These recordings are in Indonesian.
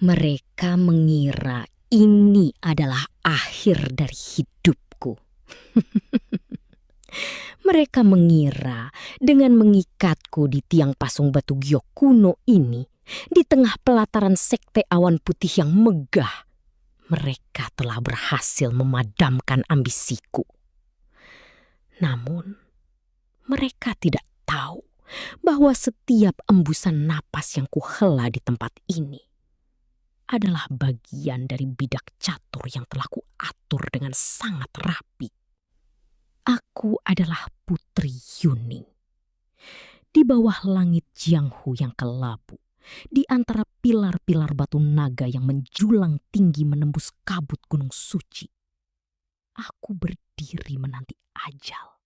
Mereka mengira ini adalah akhir dari hidupku. Mereka mengira dengan mengikatku di tiang pasung batu giok kuno ini, di tengah pelataran sekte awan putih yang megah, mereka telah berhasil memadamkan ambisiku. Namun, mereka tidak tahu bahwa setiap embusan napas yang kuhela di tempat ini adalah bagian dari bidak catur yang telah kuatur dengan sangat rapi. Aku adalah Putri Yuning. Di bawah langit Jianghu yang kelabu, di antara pilar-pilar batu naga yang menjulang tinggi menembus kabut gunung suci, aku berdiri menanti ajal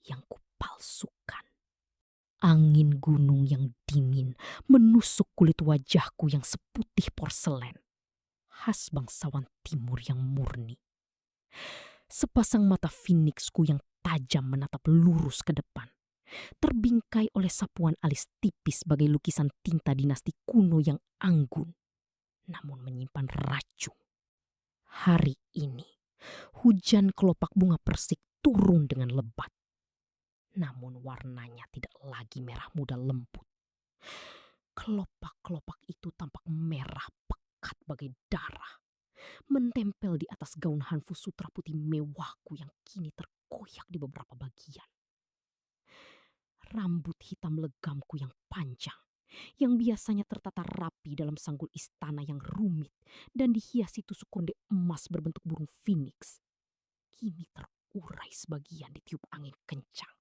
yang kupalsukan. Angin gunung yang dingin menusuk kulit wajahku yang seputih porselen, khas bangsawan timur yang murni. Sepasang mata finiksku yang tajam menatap lurus ke depan, terbingkai oleh sapuan alis tipis bagai lukisan tinta dinasti kuno yang anggun, namun menyimpan racun. Hari ini, hujan kelopak bunga persik turun dengan lebat. Namun warnanya tidak lagi merah muda lembut. Kelopak-kelopak itu tampak merah pekat bagai darah, menempel di atas gaun hanfu sutra putih mewahku yang kini terkoyak di beberapa bagian. Rambut hitam legamku yang panjang, yang biasanya tertata rapi dalam sanggul istana yang rumit dan dihiasi tusuk konde emas berbentuk burung phoenix, kini terurai sebagian ditiup angin kencang,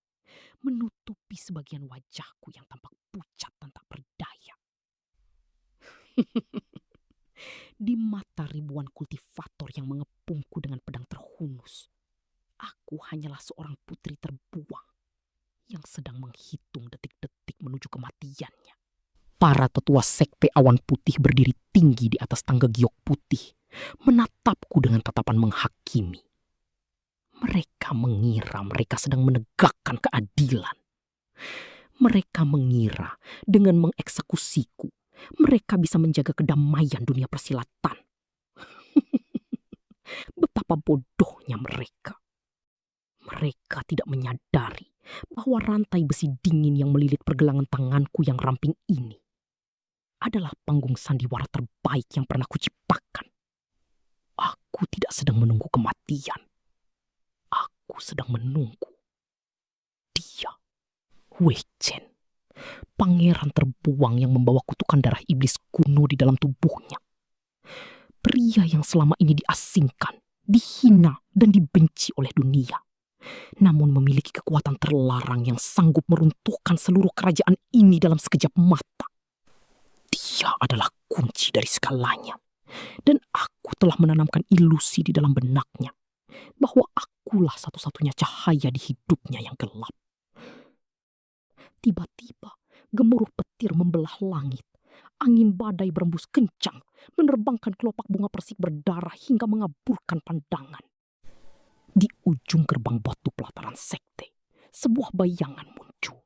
menutupi sebagian wajahku yang tampak pucat dan tak berdaya. Di mata ribuan kultivator yang mengepungku dengan pedang terhunus, aku hanyalah seorang putri terbuang yang sedang menghitung detik-detik menuju kematiannya. Para tetua sekte awan putih berdiri tinggi di atas tangga giok putih, menatapku dengan tatapan menghakimi. Mereka mengira mereka sedang menegakkan keadilan. Mereka mengira dengan mengeksekusiku, mereka bisa menjaga kedamaian dunia persilatan. Betapa bodohnya mereka. Mereka tidak menyadari bahwa rantai besi dingin yang melilit pergelangan tanganku yang ramping ini adalah panggung sandiwara terbaik yang pernah kuciptakan. Aku tidak sedang menunggu kematian. Aku sedang menunggu dia, Wei Chen, pangeran terbuang yang membawa kutukan darah iblis kuno di dalam tubuhnya. Pria yang selama ini diasingkan, dihina, dan dibenci oleh dunia, namun memiliki kekuatan terlarang yang sanggup meruntuhkan seluruh kerajaan ini dalam sekejap mata. Dia adalah kunci dari segalanya, dan aku telah menanamkan ilusi di dalam benaknya bahwa akulah satu-satunya cahaya di hidupnya yang gelap. Tiba-tiba gemuruh petir membelah langit. Angin badai berembus kencang, menerbangkan kelopak bunga persik berdarah hingga mengaburkan pandangan. Di ujung gerbang batu pelataran sekte, sebuah bayangan muncul.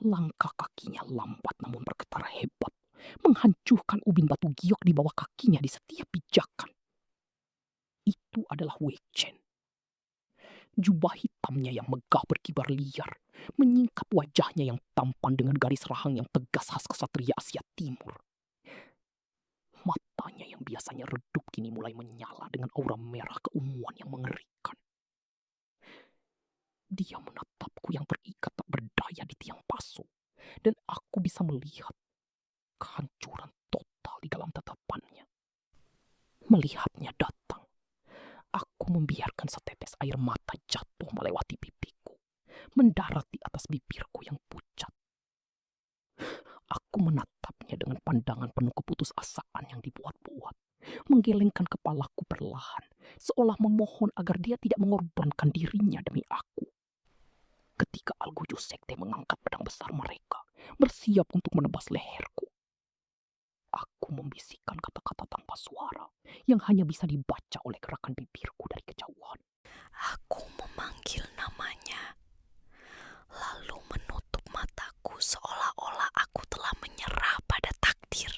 Langkah kakinya lambat namun bergetar hebat, menghancurkan ubin batu giok di bawah kakinya di setiap pijakan. Itu adalah Wei Chen. Jubah hitamnya yang megah berkibar liar, menyingkap wajahnya yang tampan dengan garis rahang yang tegas khas kesatria Asia Timur. Matanya yang biasanya redup kini mulai menyala dengan aura merah keunguan yang mengerikan. Dia menatapku yang terikat tak berdaya di tiang pasu, dan aku bisa melihat kehancuran total di dalam tatapannya. Melihatnya datang, aku membiarkan setetes air mata jatuh melewati pipiku, mendarat di atas bibirku yang pucat. Aku menatapnya dengan pandangan penuh keputusasaan yang dibuat-buat, menggelengkan kepalaku perlahan, seolah memohon agar dia tidak mengorbankan dirinya demi aku. Ketika Algojo Sekte mengangkat pedang besar mereka, bersiap untuk menebas leherku, aku membisikkan kata-kata tanpa suara yang hanya bisa dibaca oleh gerakan bibirku dari kejauhan. Aku memanggil namanya, lalu menutup mataku seolah-olah aku telah menyerah pada takdir.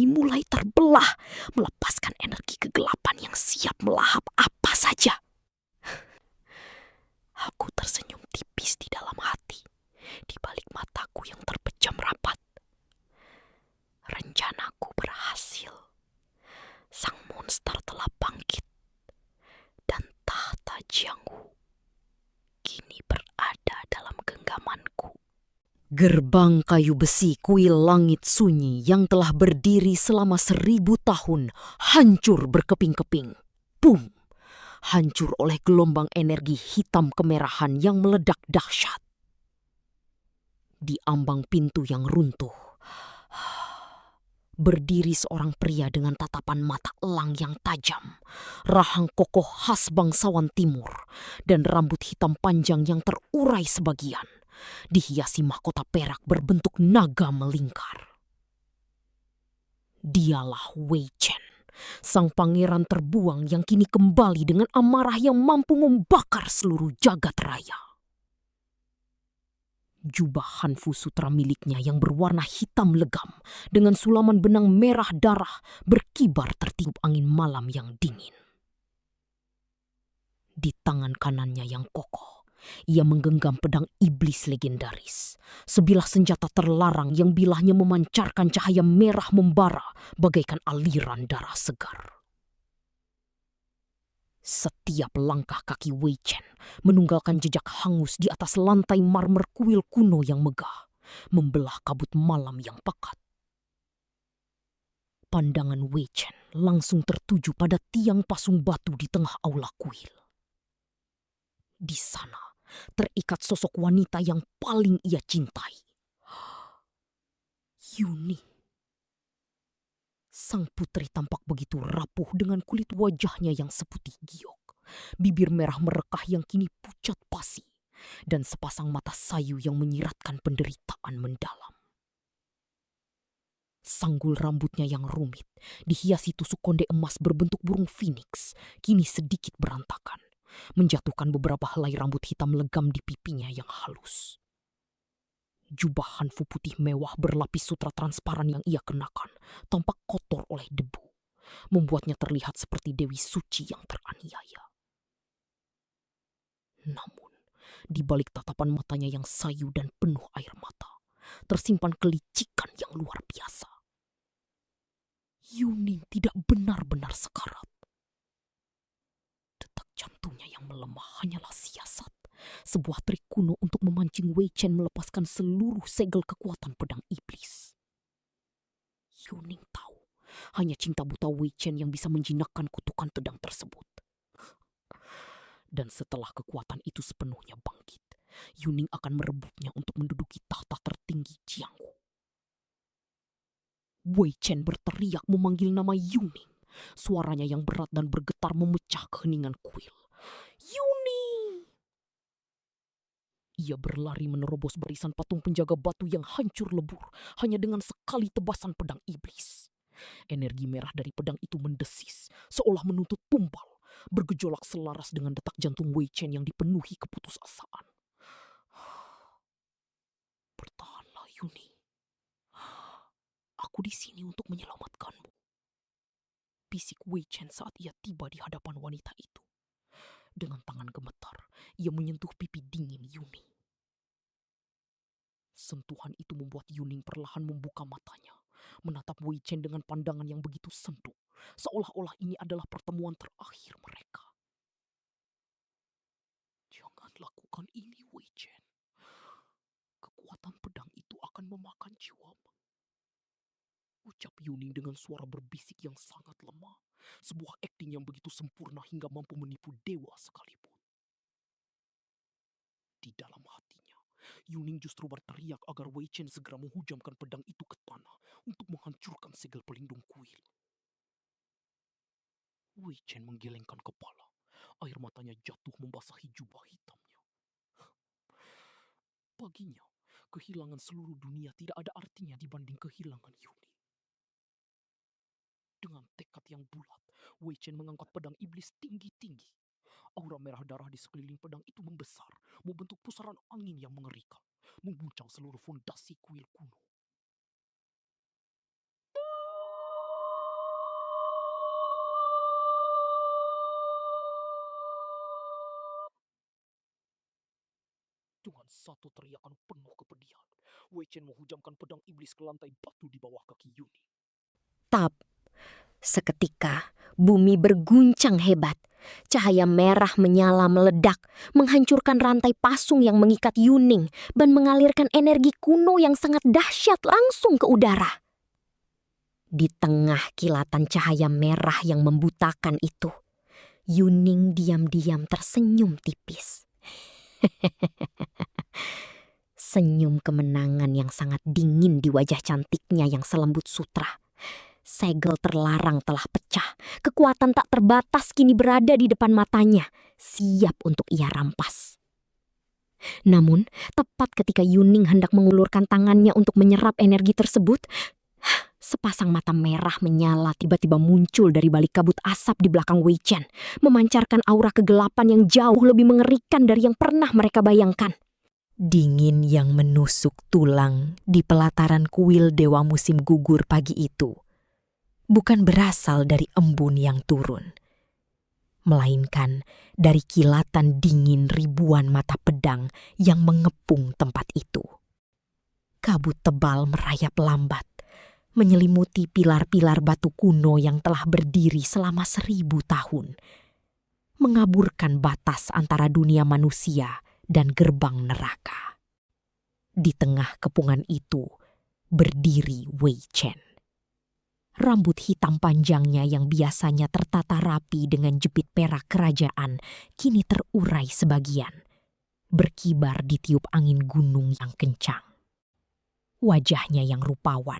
Yuni mulai terbelah, melepaskan energi kegelapan yang siap melahap apa saja. Aku tersenyum tipis di dalam hati, di balik mataku yang terpejam rapat. Rencanaku berhasil. Sang monster telah bangkit, dan tahta Jianghu kini berada dalam genggamanku. Gerbang kayu besi kuil langit sunyi yang telah berdiri selama 1000 tahun hancur berkeping-keping. Boom! Hancur oleh gelombang energi hitam kemerahan yang meledak dahsyat. Di ambang pintu yang runtuh, berdiri seorang pria dengan tatapan mata elang yang tajam, rahang kokoh khas bangsawan timur, dan rambut hitam panjang yang terurai sebagian, dihiasi mahkota perak berbentuk naga melingkar. Dialah Wei Chen, sang pangeran terbuang yang kini kembali dengan amarah yang mampu membakar seluruh jagat raya. Jubah Hanfu Sutra miliknya yang berwarna hitam legam dengan sulaman benang merah darah berkibar tertiup angin malam yang dingin. Di tangan kanannya yang kokoh, ia menggenggam pedang iblis legendaris, sebilah senjata terlarang yang bilahnya memancarkan cahaya merah membara bagaikan aliran darah segar. Setiap langkah kaki Wei Chen menunggalkan jejak hangus di atas lantai marmer kuil kuno yang megah, membelah kabut malam yang pekat. Pandangan Wei Chen langsung tertuju pada tiang pasung batu di tengah aula kuil. Di sana terikat sosok wanita yang paling ia cintai. Yuni. Sang putri tampak begitu rapuh dengan kulit wajahnya yang seputih giok, bibir merah merekah yang kini pucat pasi, dan sepasang mata sayu yang menyiratkan penderitaan mendalam. Sanggul rambutnya yang rumit, dihiasi tusuk konde emas berbentuk burung phoenix, kini sedikit berantakan, menjatuhkan beberapa helai rambut hitam legam di pipinya yang halus. Jubah Hanfu putih mewah berlapis sutra transparan yang ia kenakan tampak kotor oleh debu, membuatnya terlihat seperti Dewi Suci yang teraniaya. Namun, di balik tatapan matanya yang sayu dan penuh air mata, tersimpan kelicikan yang luar biasa. Yuning tidak benar-benar sekarat. Detak jantungnya yang melemah hanyalah siasat, sebuah trik kuno untuk memancing Wei Chen melepaskan seluruh segel kekuatan pedang iblis. Yuning tahu, hanya cinta buta Wei Chen yang bisa menjinakkan kutukan pedang tersebut. Dan setelah kekuatan itu sepenuhnya bangkit, Yuning akan merebutnya untuk menduduki tahta tertinggi Jianghu. Wei Chen berteriak memanggil nama Yuning. Suaranya yang berat dan bergetar memecah keheningan kuil. Yuning! Ia berlari menerobos barisan patung penjaga batu yang hancur lebur hanya dengan sekali tebasan pedang iblis. Energi merah dari pedang itu mendesis, seolah menuntut tumbal, bergejolak selaras dengan detak jantung Wei Chen yang dipenuhi keputusasaan. Bertahanlah, Yuni. Aku di sini untuk menyelamatkanmu, bisik Wei Chen saat ia tiba di hadapan wanita itu. Dengan tangan gemetar, ia menyentuh pipi dingin Yuni. Sentuhan itu membuat Yuning perlahan membuka matanya, menatap Wei Chen dengan pandangan yang begitu sendu, seolah-olah ini adalah pertemuan terakhir mereka. Jangan lakukan ini, Wei Chen. Kekuatan pedang itu akan memakan jiwamu. Ucap Yuning dengan suara berbisik yang sangat lemah, sebuah akting yang begitu sempurna hingga mampu menipu dewa sekalipun. Di dalam hatinya, Yuning justru berteriak agar Wei Chen segera menghujamkan pedang itu ke tanah untuk menghancurkan segel pelindung kuil. Wei Chen menggelengkan kepala, air matanya jatuh membasahi jubah hitamnya. Baginya, kehilangan seluruh dunia tidak ada artinya dibanding kehilangan Yuni. Dengan tekad yang bulat, Wei Chen mengangkat pedang iblis tinggi-tinggi. Aura merah darah di sekeliling pedang itu membesar, membentuk pusaran angin yang mengerikan, mengguncang seluruh fondasi kuil kuno. Dengan satu teriakan penuh kepedihan, Wei Chen menghujamkan pedang iblis ke lantai batu di bawah kaki Yuning. Tap, seketika bumi berguncang hebat. Cahaya merah menyala meledak, menghancurkan rantai pasung yang mengikat Yuning dan mengalirkan energi kuno yang sangat dahsyat langsung ke udara. Di tengah kilatan cahaya merah yang membutakan itu, Yuning diam-diam tersenyum tipis. Senyum kemenangan yang sangat dingin di wajah cantiknya yang selembut sutra. Segel terlarang telah pecah. Kekuatan tak terbatas kini berada di depan matanya, siap untuk ia rampas. Namun, tepat ketika Yuning hendak mengulurkan tangannya untuk menyerap energi tersebut, sepasang mata merah menyala tiba-tiba muncul dari balik kabut asap di belakang Wei Chen, memancarkan aura kegelapan yang jauh lebih mengerikan dari yang pernah mereka bayangkan. Dingin yang menusuk tulang di pelataran kuil Dewa Musim Gugur pagi itu bukan berasal dari embun yang turun, melainkan dari kilatan dingin ribuan mata pedang yang mengepung tempat itu. Kabut tebal merayap lambat, menyelimuti pilar-pilar batu kuno yang telah berdiri selama 1000 tahun, mengaburkan batas antara dunia manusia dan gerbang neraka. Di tengah kepungan itu berdiri Wei Chen. Rambut hitam panjangnya yang biasanya tertata rapi dengan jepit perak kerajaan kini terurai sebagian, berkibar ditiup angin gunung yang kencang. Wajahnya yang rupawan,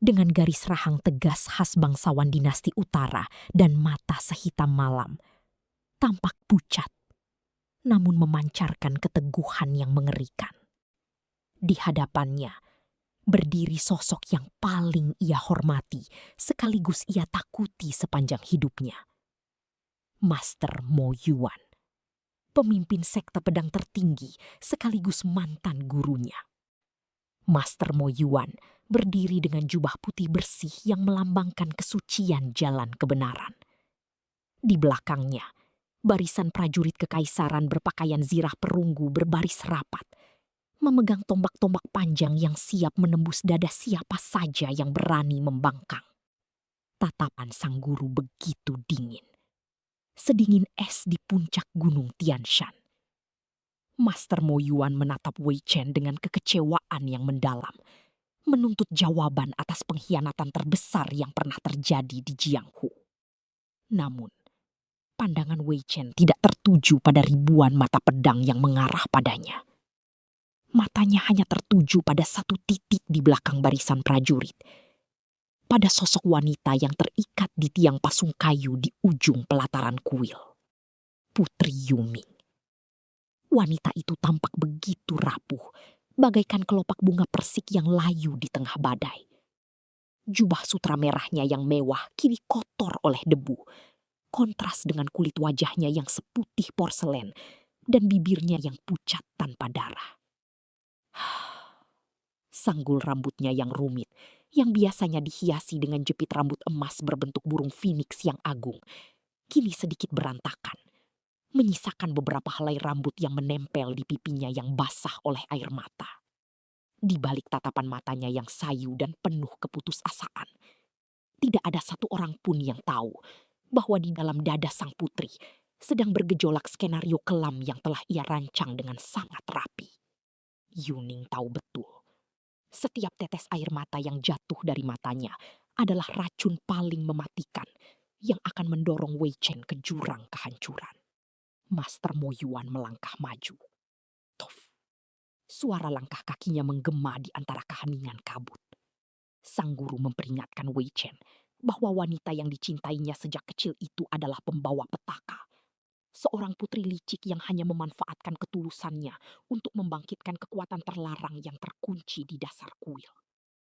dengan garis rahang tegas khas bangsawan dinasti utara dan mata sehitam malam, tampak pucat, namun memancarkan keteguhan yang mengerikan. Di hadapannya berdiri sosok yang paling ia hormati sekaligus ia takuti sepanjang hidupnya. Master Mo Yuan, pemimpin sekte pedang tertinggi sekaligus mantan gurunya. Master Mo Yuan berdiri dengan jubah putih bersih yang melambangkan kesucian jalan kebenaran. Di belakangnya, barisan prajurit kekaisaran berpakaian zirah perunggu berbaris rapat, memegang tombak-tombak panjang yang siap menembus dada siapa saja yang berani membangkang. Tatapan sang guru begitu dingin, sedingin es di puncak gunung Tian Shan. Master Mo Yuan menatap Wei Chen dengan kekecewaan yang mendalam, menuntut jawaban atas pengkhianatan terbesar yang pernah terjadi di Jianghu. Namun, pandangan Wei Chen tidak tertuju pada ribuan mata pedang yang mengarah padanya. Matanya hanya tertuju pada satu titik di belakang barisan prajurit, pada sosok wanita yang terikat di tiang pasung kayu di ujung pelataran kuil. Putri Yuming. Wanita itu tampak begitu rapuh, bagaikan kelopak bunga persik yang layu di tengah badai. Jubah sutra merahnya yang mewah kini kotor oleh debu, kontras dengan kulit wajahnya yang seputih porselen dan bibirnya yang pucat tanpa darah. Sanggul rambutnya yang rumit, yang biasanya dihiasi dengan jepit rambut emas berbentuk burung phoenix yang agung, kini sedikit berantakan, menyisakan beberapa helai rambut yang menempel di pipinya yang basah oleh air mata. Di balik tatapan matanya yang sayu dan penuh keputusasaan, tidak ada satu orang pun yang tahu bahwa di dalam dada sang putri sedang bergejolak skenario kelam yang telah ia rancang dengan sangat rapi. Yuning tahu betul, setiap tetes air mata yang jatuh dari matanya adalah racun paling mematikan yang akan mendorong Wei Chen ke jurang kehancuran. Master Mo Yuan melangkah maju. Tof. Suara langkah kakinya menggema di antara keheningan kabut. Sang guru memperingatkan Wei Chen bahwa wanita yang dicintainya sejak kecil itu adalah pembawa petaka. Seorang putri licik yang hanya memanfaatkan ketulusannya untuk membangkitkan kekuatan terlarang yang terkunci di dasar kuil.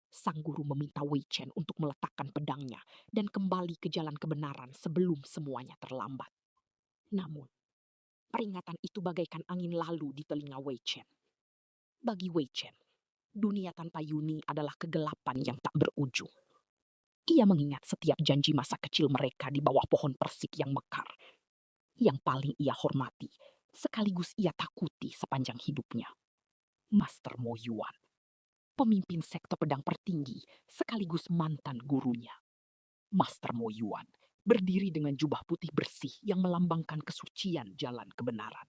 Sang guru meminta Wei Chen untuk meletakkan pedangnya dan kembali ke jalan kebenaran sebelum semuanya terlambat. Namun, peringatan itu bagaikan angin lalu di telinga Wei Chen. Bagi Wei Chen, dunia tanpa Yuni adalah kegelapan yang tak berujung. Ia mengingat setiap janji masa kecil mereka di bawah pohon persik yang mekar, yang paling ia hormati, sekaligus ia takuti sepanjang hidupnya. Master Mo Yuan, pemimpin sekte pedang tertinggi sekaligus mantan gurunya. Master Mo Yuan berdiri dengan jubah putih bersih yang melambangkan kesucian jalan kebenaran.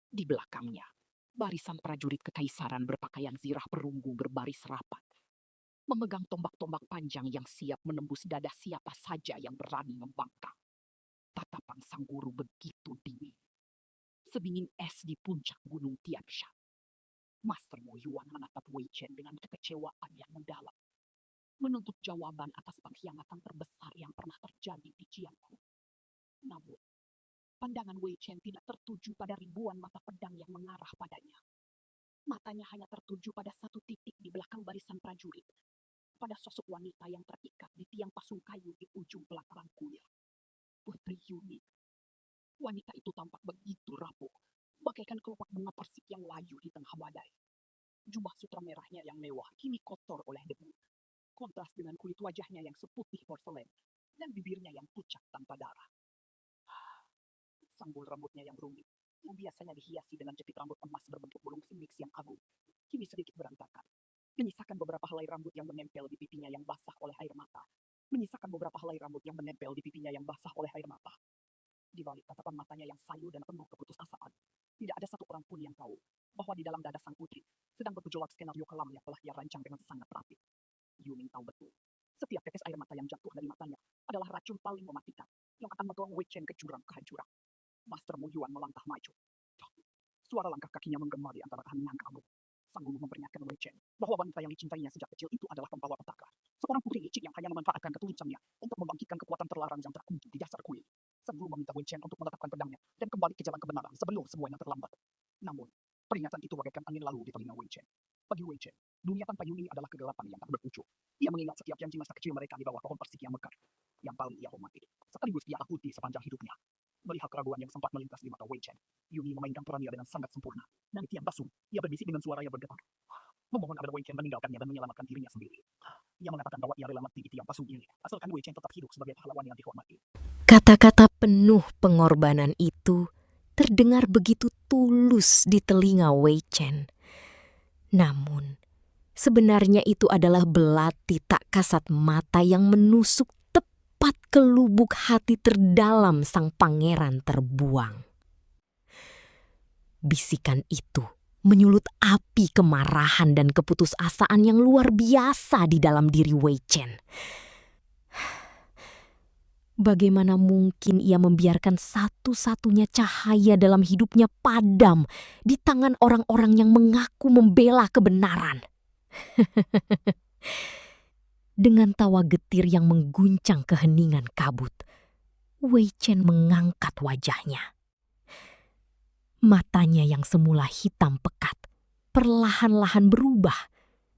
Di belakangnya, barisan prajurit kekaisaran berpakaian zirah perunggu berbaris rapat, memegang tombak-tombak panjang yang siap menembus dada siapa saja yang berani membangkang. Tatapan sang guru begitu dingin, sedingin es di puncak gunung Tianshan. Master Mo Yuan menatap Wei Chen dengan kekecewaan yang mendalam, menuntut jawaban atas pengkhianatan terbesar yang pernah terjadi di Jianghu. Namun, pandangan Wei Chen tidak tertuju pada ribuan mata pedang yang mengarah padanya. Matanya hanya tertuju pada satu titik di belakang barisan prajurit, pada sosok wanita yang terikat di tiang pasung kayu di ujung pelataran kuil. Putri Yuni. Wanita itu tampak begitu rapuh, bagaikan kelopak bunga persik yang layu di tengah badai. Jubah sutra merahnya yang mewah kini kotor oleh debu, kontras dengan kulit wajahnya yang seputih porselen dan bibirnya yang pucat tanpa darah. Sanggul rambutnya yang rumit, yang biasanya dihiasi dengan jepit rambut emas berbentuk burung phoenix yang agung, kini sedikit berantakan, menyisakan beberapa helai rambut yang menempel di pipinya yang basah oleh air mata. Di balik tatapan matanya yang sayu dan penuh keputusasaan, tidak ada satu orang pun yang tahu bahwa di dalam dada sang putri sedang bergejolak skenario kelam yang telah ia rancang dengan sangat rapi. Yuning tahu betul, setiap tetes air mata yang jatuh dari matanya adalah racun paling mematikan yang akan mendorong Wei Chen ke jurang kehancuran. Master Mo Yuan melangkah maju. Suara langkah kakinya menggema di antara keheningan kabut. Sang guru memperingatkan Wei Chen bahwa wanita yang dicintainya sejak kecil itu adalah pembawa petaka, seorang putri licik yang hanya memanfaatkan ketulusannya untuk membangkitkan kekuatan terlarang yang terkunci di dasar kuil. Sang guru meminta Wei Chen untuk menetapkan pedangnya dan kembali ke jalan kebenaran sebelum semuanya terlambat. Namun, peringatan itu bagaikan angin lalu di telinga Wei Chen. Bagi Wei Chen, dunia tanpa Yuni adalah kegelapan yang tak berujung. Ia mengingat setiap janji masa kecil mereka di bawah pohon persik yang mekar, yang paling ia hormati, sekaligus ia takuti sepanjang hidupnya. Melihat keraguan yang sempat melintas di mata Wei Chen, Yuni memainkan perannya dengan sangat sempurna. Dan di tiang basung, ia berbisik dengan suara yang bergetar, memohon agar Wei Chen meninggalkannya dan menyelamatkan dirinya sendiri. Ia mengatakan bahwa ia rela mati di tiang basung ini, asalkan Wei Chen tetap hidup sebagai pahlawan yang dihormati. Kata-kata penuh pengorbanan itu terdengar begitu tulus di telinga Wei Chen. Namun, sebenarnya itu adalah belati tak kasat mata yang menusuk tepat ke lubuk hati terdalam sang pangeran terbuang. Bisikan itu menyulut api kemarahan dan keputusasaan yang luar biasa di dalam diri Wei Chen. Bagaimana mungkin ia membiarkan satu-satunya cahaya dalam hidupnya padam di tangan orang-orang yang mengaku membela kebenaran? Dengan tawa getir yang mengguncang keheningan kabut, Wei Chen mengangkat wajahnya. Matanya yang semula hitam pekat, perlahan-lahan berubah,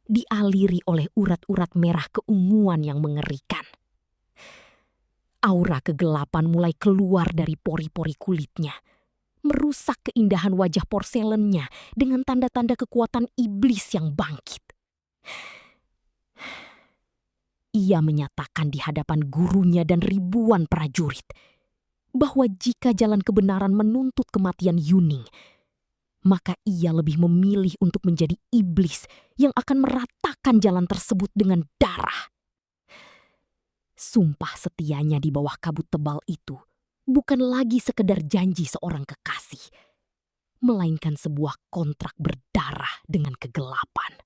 dialiri oleh urat-urat merah keunguan yang mengerikan. Aura kegelapan mulai keluar dari pori-pori kulitnya, merusak keindahan wajah porselennya dengan tanda-tanda kekuatan iblis yang bangkit. Ia menyatakan di hadapan gurunya dan ribuan prajurit bahwa jika jalan kebenaran menuntut kematian Yuning, maka ia lebih memilih untuk menjadi iblis yang akan meratakan jalan tersebut dengan darah. Sumpah setianya di bawah kabut tebal itu bukan lagi sekedar janji seorang kekasih, melainkan sebuah kontrak berdarah dengan kegelapan.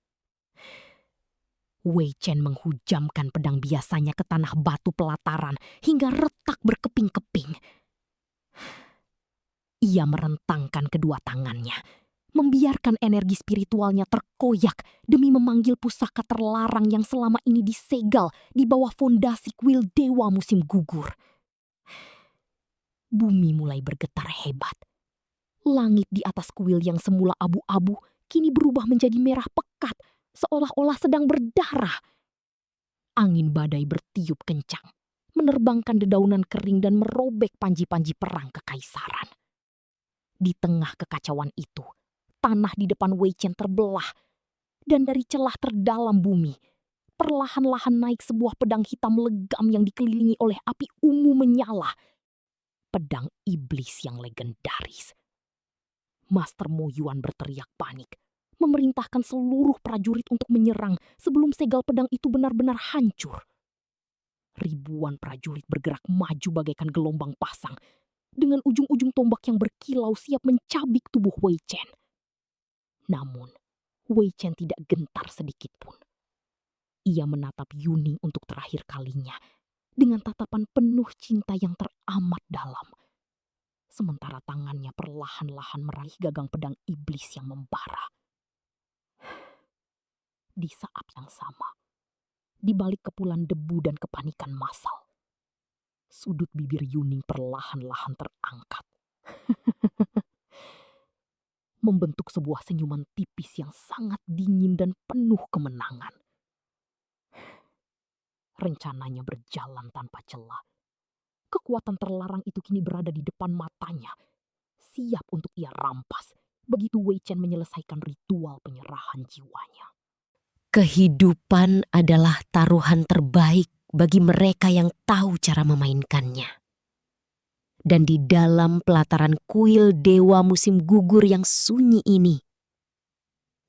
Wei Chen menghujamkan pedang biasanya ke tanah batu pelataran hingga retak berkeping-keping. Ia merentangkan kedua tangannya, membiarkan energi spiritualnya terkoyak demi memanggil pusaka terlarang yang selama ini disegel di bawah fondasi kuil dewa musim gugur. Bumi mulai bergetar hebat. Langit di atas kuil yang semula abu-abu kini berubah menjadi merah pekat, seolah-olah sedang berdarah. Angin badai bertiup kencang, menerbangkan dedaunan kering dan merobek panji-panji perang kekaisaran. Di tengah kekacauan itu, tanah di depan Wei Chen terbelah, dan dari celah terdalam bumi, perlahan-lahan naik sebuah pedang hitam legam yang dikelilingi oleh api ungu menyala. Pedang iblis yang legendaris. Master Mo Yuan berteriak panik, memerintahkan seluruh prajurit untuk menyerang sebelum segel pedang itu benar-benar hancur. Ribuan prajurit bergerak maju bagaikan gelombang pasang, dengan ujung-ujung tombak yang berkilau siap mencabik tubuh Wei Chen. Namun, Wei Chen tidak gentar sedikit pun. Ia menatap Yuning untuk terakhir kalinya dengan tatapan penuh cinta yang teramat dalam. Sementara tangannya perlahan-lahan meraih gagang pedang iblis yang membara. Di saat yang sama, di balik kepulan debu dan kepanikan massal, sudut bibir Yuning perlahan-lahan terangkat. Membentuk sebuah senyuman tipis yang sangat dingin dan penuh kemenangan. Rencananya berjalan tanpa celah. Kekuatan terlarang itu kini berada di depan matanya, siap untuk ia rampas begitu Wei Chen menyelesaikan ritual penyerahan jiwanya. Kehidupan adalah taruhan terbaik bagi mereka yang tahu cara memainkannya. Dan di dalam pelataran kuil dewa musim gugur yang sunyi ini,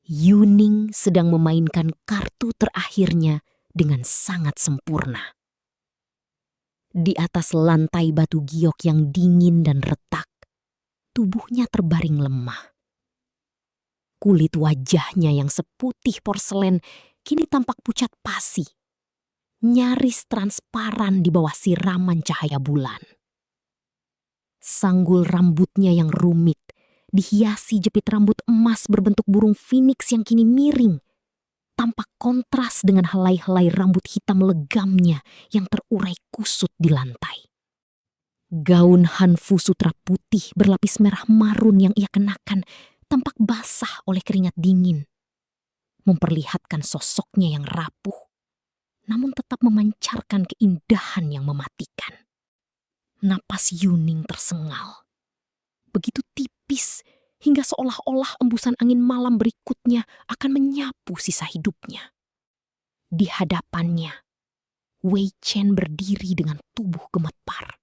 Yuning sedang memainkan kartu terakhirnya dengan sangat sempurna. Di atas lantai batu giok yang dingin dan retak, tubuhnya terbaring lemah. Kulit wajahnya yang seputih porselen kini tampak pucat pasi, nyaris transparan di bawah siraman cahaya bulan. Sanggul rambutnya yang rumit dihiasi jepit rambut emas berbentuk burung phoenix yang kini miring, tampak kontras dengan helai-helai rambut hitam legamnya yang terurai kusut di lantai. Gaun hanfu sutra putih berlapis merah marun yang ia kenakan tampak basah oleh keringat dingin, memperlihatkan sosoknya yang rapuh, namun tetap memancarkan keindahan yang mematikan. Napas Yuning tersengal, begitu tipis hingga seolah-olah embusan angin malam berikutnya akan menyapu sisa hidupnya. Di hadapannya, Wei Chen berdiri dengan tubuh gemetar.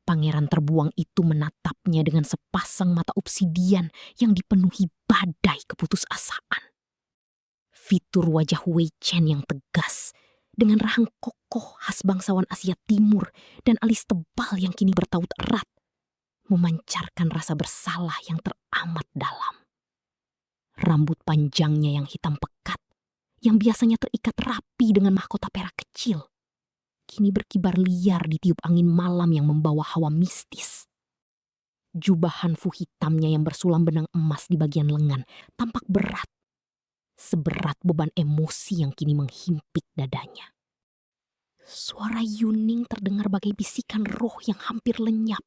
Pangeran terbuang itu menatapnya dengan sepasang mata obsidian yang dipenuhi badai keputusasaan. Fitur wajah Wei Chen yang tegas, dengan rahang kokoh khas bangsawan Asia Timur dan alis tebal yang kini bertaut erat, memancarkan rasa bersalah yang teramat dalam. Rambut panjangnya yang hitam pekat, yang biasanya terikat rapi dengan mahkota perak kecil, kini berkibar liar ditiup angin malam yang membawa hawa mistis. Jubah hanfu hitamnya yang bersulam benang emas di bagian lengan tampak berat, seberat beban emosi yang kini menghimpit dadanya. Suara Yuning terdengar bagai bisikan roh yang hampir lenyap,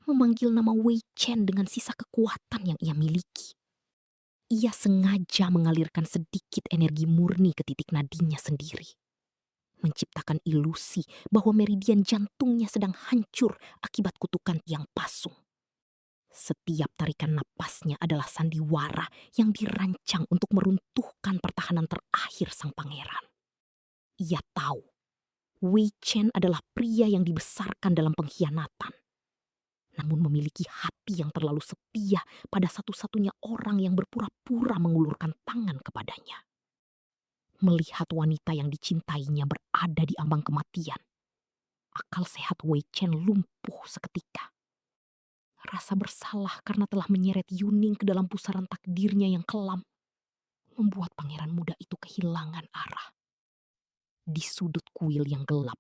memanggil nama Wei Chen dengan sisa kekuatan yang ia miliki. Ia sengaja mengalirkan sedikit energi murni ke titik nadinya sendiri, menciptakan ilusi bahwa meridian jantungnya sedang hancur akibat kutukan tiang pasung. Setiap tarikan napasnya adalah sandiwara yang dirancang untuk meruntuhkan pertahanan terakhir sang pangeran. Ia tahu Wei Chen adalah pria yang dibesarkan dalam pengkhianatan, namun memiliki hati yang terlalu setia pada satu-satunya orang yang berpura-pura mengulurkan tangan kepadanya. Melihat wanita yang dicintainya berada di ambang kematian, akal sehat Wei Chen lumpuh seketika. Rasa bersalah karena telah menyeret Yuning ke dalam pusaran takdirnya yang kelam membuat pangeran muda itu kehilangan arah. Di sudut kuil yang gelap,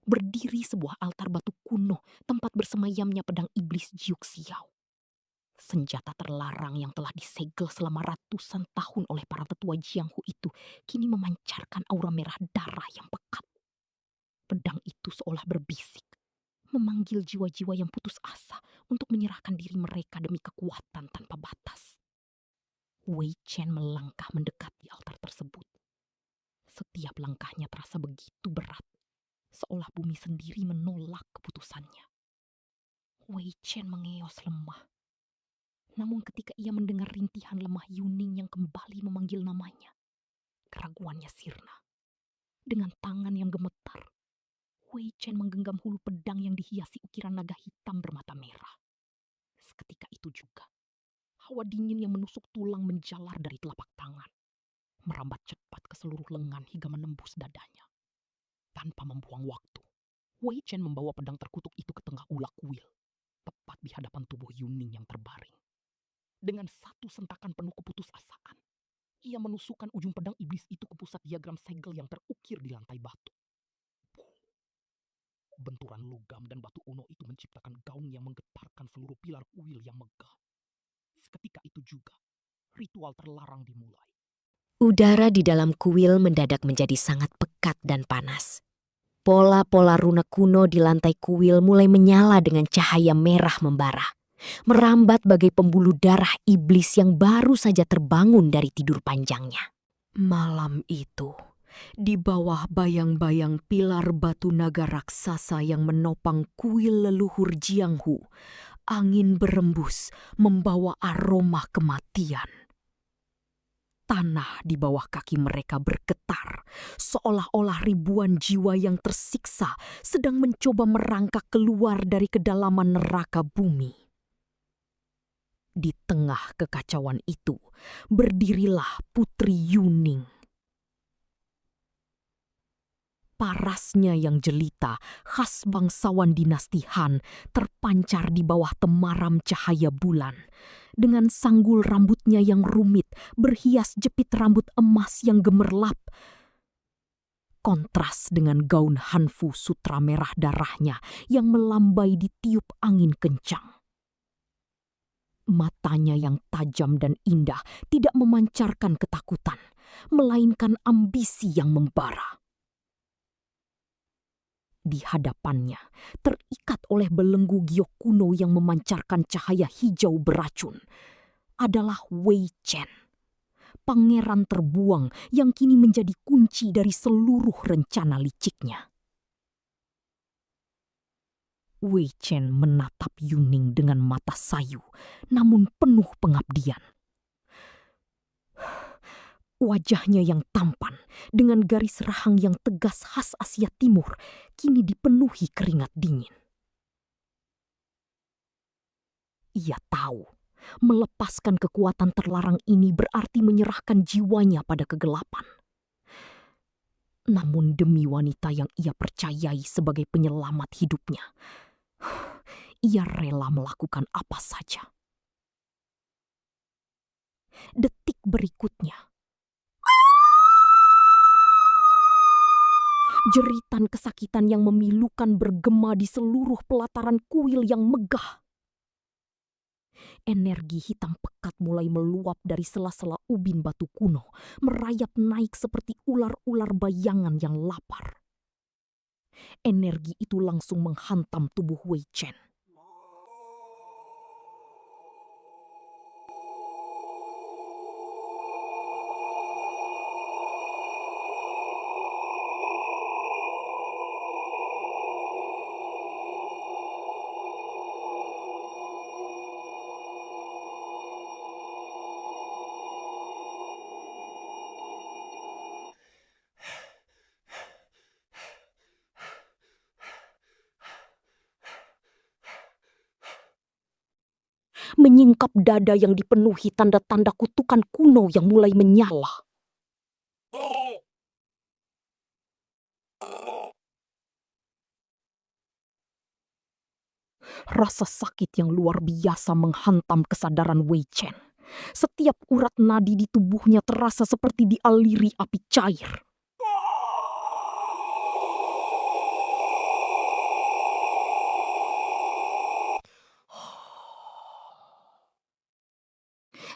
berdiri sebuah altar batu kuno tempat bersemayamnya pedang iblis Jiuk Xiao. Senjata terlarang yang telah disegel selama ratusan tahun oleh para tetua Jianghu itu kini memancarkan aura merah darah yang pekat. Pedang itu seolah berbisik, memanggil jiwa-jiwa yang putus asa untuk menyerahkan diri mereka demi kekuatan tanpa batas. Wei Chen melangkah mendekati altar tersebut. Setiap langkahnya terasa begitu berat, seolah bumi sendiri menolak keputusannya. Wei Chen mengeos lemah. Namun ketika ia mendengar rintihan lemah Yuning yang kembali memanggil namanya, keraguannya sirna. Dengan tangan yang gemetar, Wei Chen menggenggam hulu pedang yang dihiasi ukiran naga hitam bermata merah. Seketika itu juga, Hawa dingin yang menusuk tulang menjalar dari telapak tangan, merambat cepat ke seluruh lengan hingga menembus dadanya. Tanpa membuang waktu, Wei Chen membawa pedang terkutuk itu ke tengah ulak kuil, tepat di hadapan tubuh Yuning yang terbaring. Dengan satu sentakan penuh keputusasaan, ia menusukkan ujung pedang iblis itu ke pusat diagram segel yang terukir di lantai batu. Benturan logam dan batu uno itu menciptakan gaung yang menggetarkan seluruh pilar kuil yang megah. Seketika itu juga, ritual terlarang dimulai. Udara di dalam kuil mendadak menjadi sangat pekat dan panas. Pola-pola runa kuno di lantai kuil mulai menyala dengan cahaya merah membara, merambat bagai pembuluh darah iblis yang baru saja terbangun dari tidur panjangnya. Malam itu, di bawah bayang-bayang pilar batu naga raksasa yang menopang kuil leluhur Jianghu, angin berembus membawa aroma kematian. Tanah di bawah kaki mereka bergetar, seolah-olah ribuan jiwa yang tersiksa sedang mencoba merangkak keluar dari kedalaman neraka bumi. Di tengah kekacauan itu, berdirilah Putri Yuning. Parasnya yang jelita, khas bangsawan dinasti Han, terpancar di bawah temaram cahaya bulan. Dengan sanggul rambutnya yang rumit, berhias jepit rambut emas yang gemerlap. Kontras dengan gaun Hanfu sutra merah darahnya yang melambai ditiup angin kencang. Matanya yang tajam dan indah tidak memancarkan ketakutan, melainkan ambisi yang membara. Di hadapannya, terikat oleh belenggu giok kuno yang memancarkan cahaya hijau beracun, adalah Wei Chen, pangeran terbuang yang kini menjadi kunci dari seluruh rencana liciknya. Wei Chen menatap Yuning dengan mata sayu, namun penuh pengabdian. Wajahnya yang tampan, dengan garis rahang yang tegas khas Asia Timur, kini dipenuhi keringat dingin. Ia tahu, melepaskan kekuatan terlarang ini berarti menyerahkan jiwanya pada kegelapan. Namun demi wanita yang ia percayai sebagai penyelamat hidupnya, ia rela melakukan apa saja. Detik berikutnya, jeritan kesakitan yang memilukan bergema di seluruh pelataran kuil yang megah. Energi hitam pekat mulai meluap dari sela-sela ubin batu kuno, merayap naik seperti ular-ular bayangan yang lapar. Energi itu langsung menghantam tubuh Wei Chen. Menyingkap dada yang dipenuhi tanda-tanda kutukan kuno yang mulai menyala. Rasa sakit yang luar biasa menghantam kesadaran Wei Chen. Setiap urat nadi di tubuhnya terasa seperti dialiri api cair.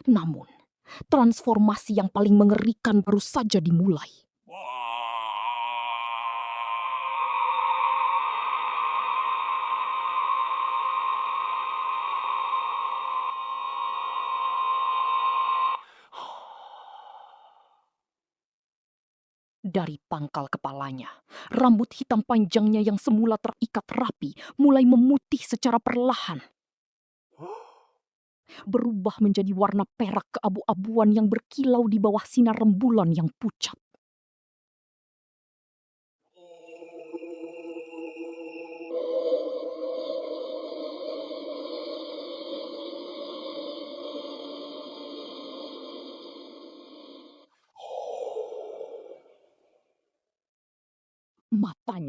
Namun, transformasi yang paling mengerikan baru saja dimulai. Dari pangkal kepalanya, rambut hitam panjangnya yang semula terikat rapi mulai memutih secara perlahan. Berubah menjadi warna perak keabu-abuan yang berkilau di bawah sinar rembulan yang pucat.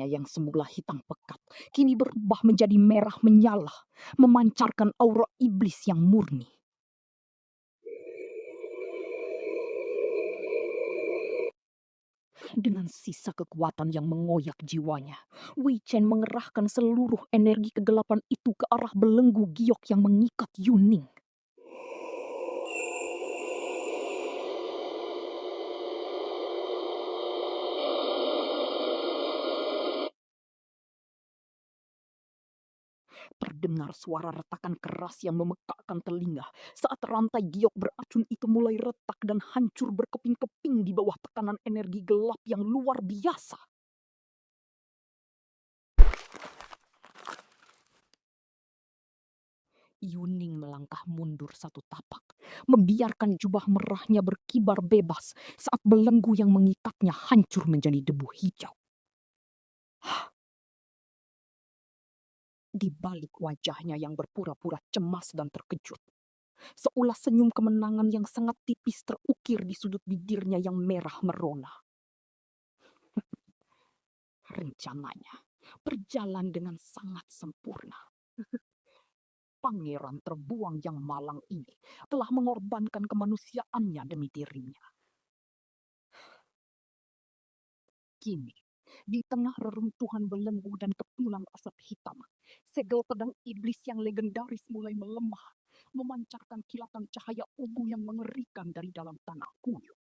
wajahnya yang semula hitam pekat kini berubah menjadi merah menyala, memancarkan aura iblis yang murni. Dengan sisa kekuatan yang mengoyak jiwanya, Wei Chen mengerahkan seluruh energi kegelapan itu ke arah belenggu giok yang mengikat Yuning. Terdengar suara retakan keras yang memekakkan telinga saat rantai giok beracun itu mulai retak dan hancur berkeping-keping di bawah tekanan energi gelap yang luar biasa. Yuning melangkah mundur satu tapak, membiarkan jubah merahnya berkibar bebas saat belenggu yang mengikatnya hancur menjadi debu hijau. Di balik wajahnya yang berpura-pura cemas dan terkejut, seolah senyum kemenangan yang sangat tipis terukir di sudut bibirnya yang merah merona. Rencananya berjalan dengan sangat sempurna. Pangeran terbuang yang malang ini telah mengorbankan kemanusiaannya demi dirinya. Kini, di tengah reruntuhan belenggu dan kepulan asap hitam, segel pedang iblis yang legendaris mulai melemah, memancarkan kilatan cahaya ungu yang mengerikan dari dalam tanah kuyuk.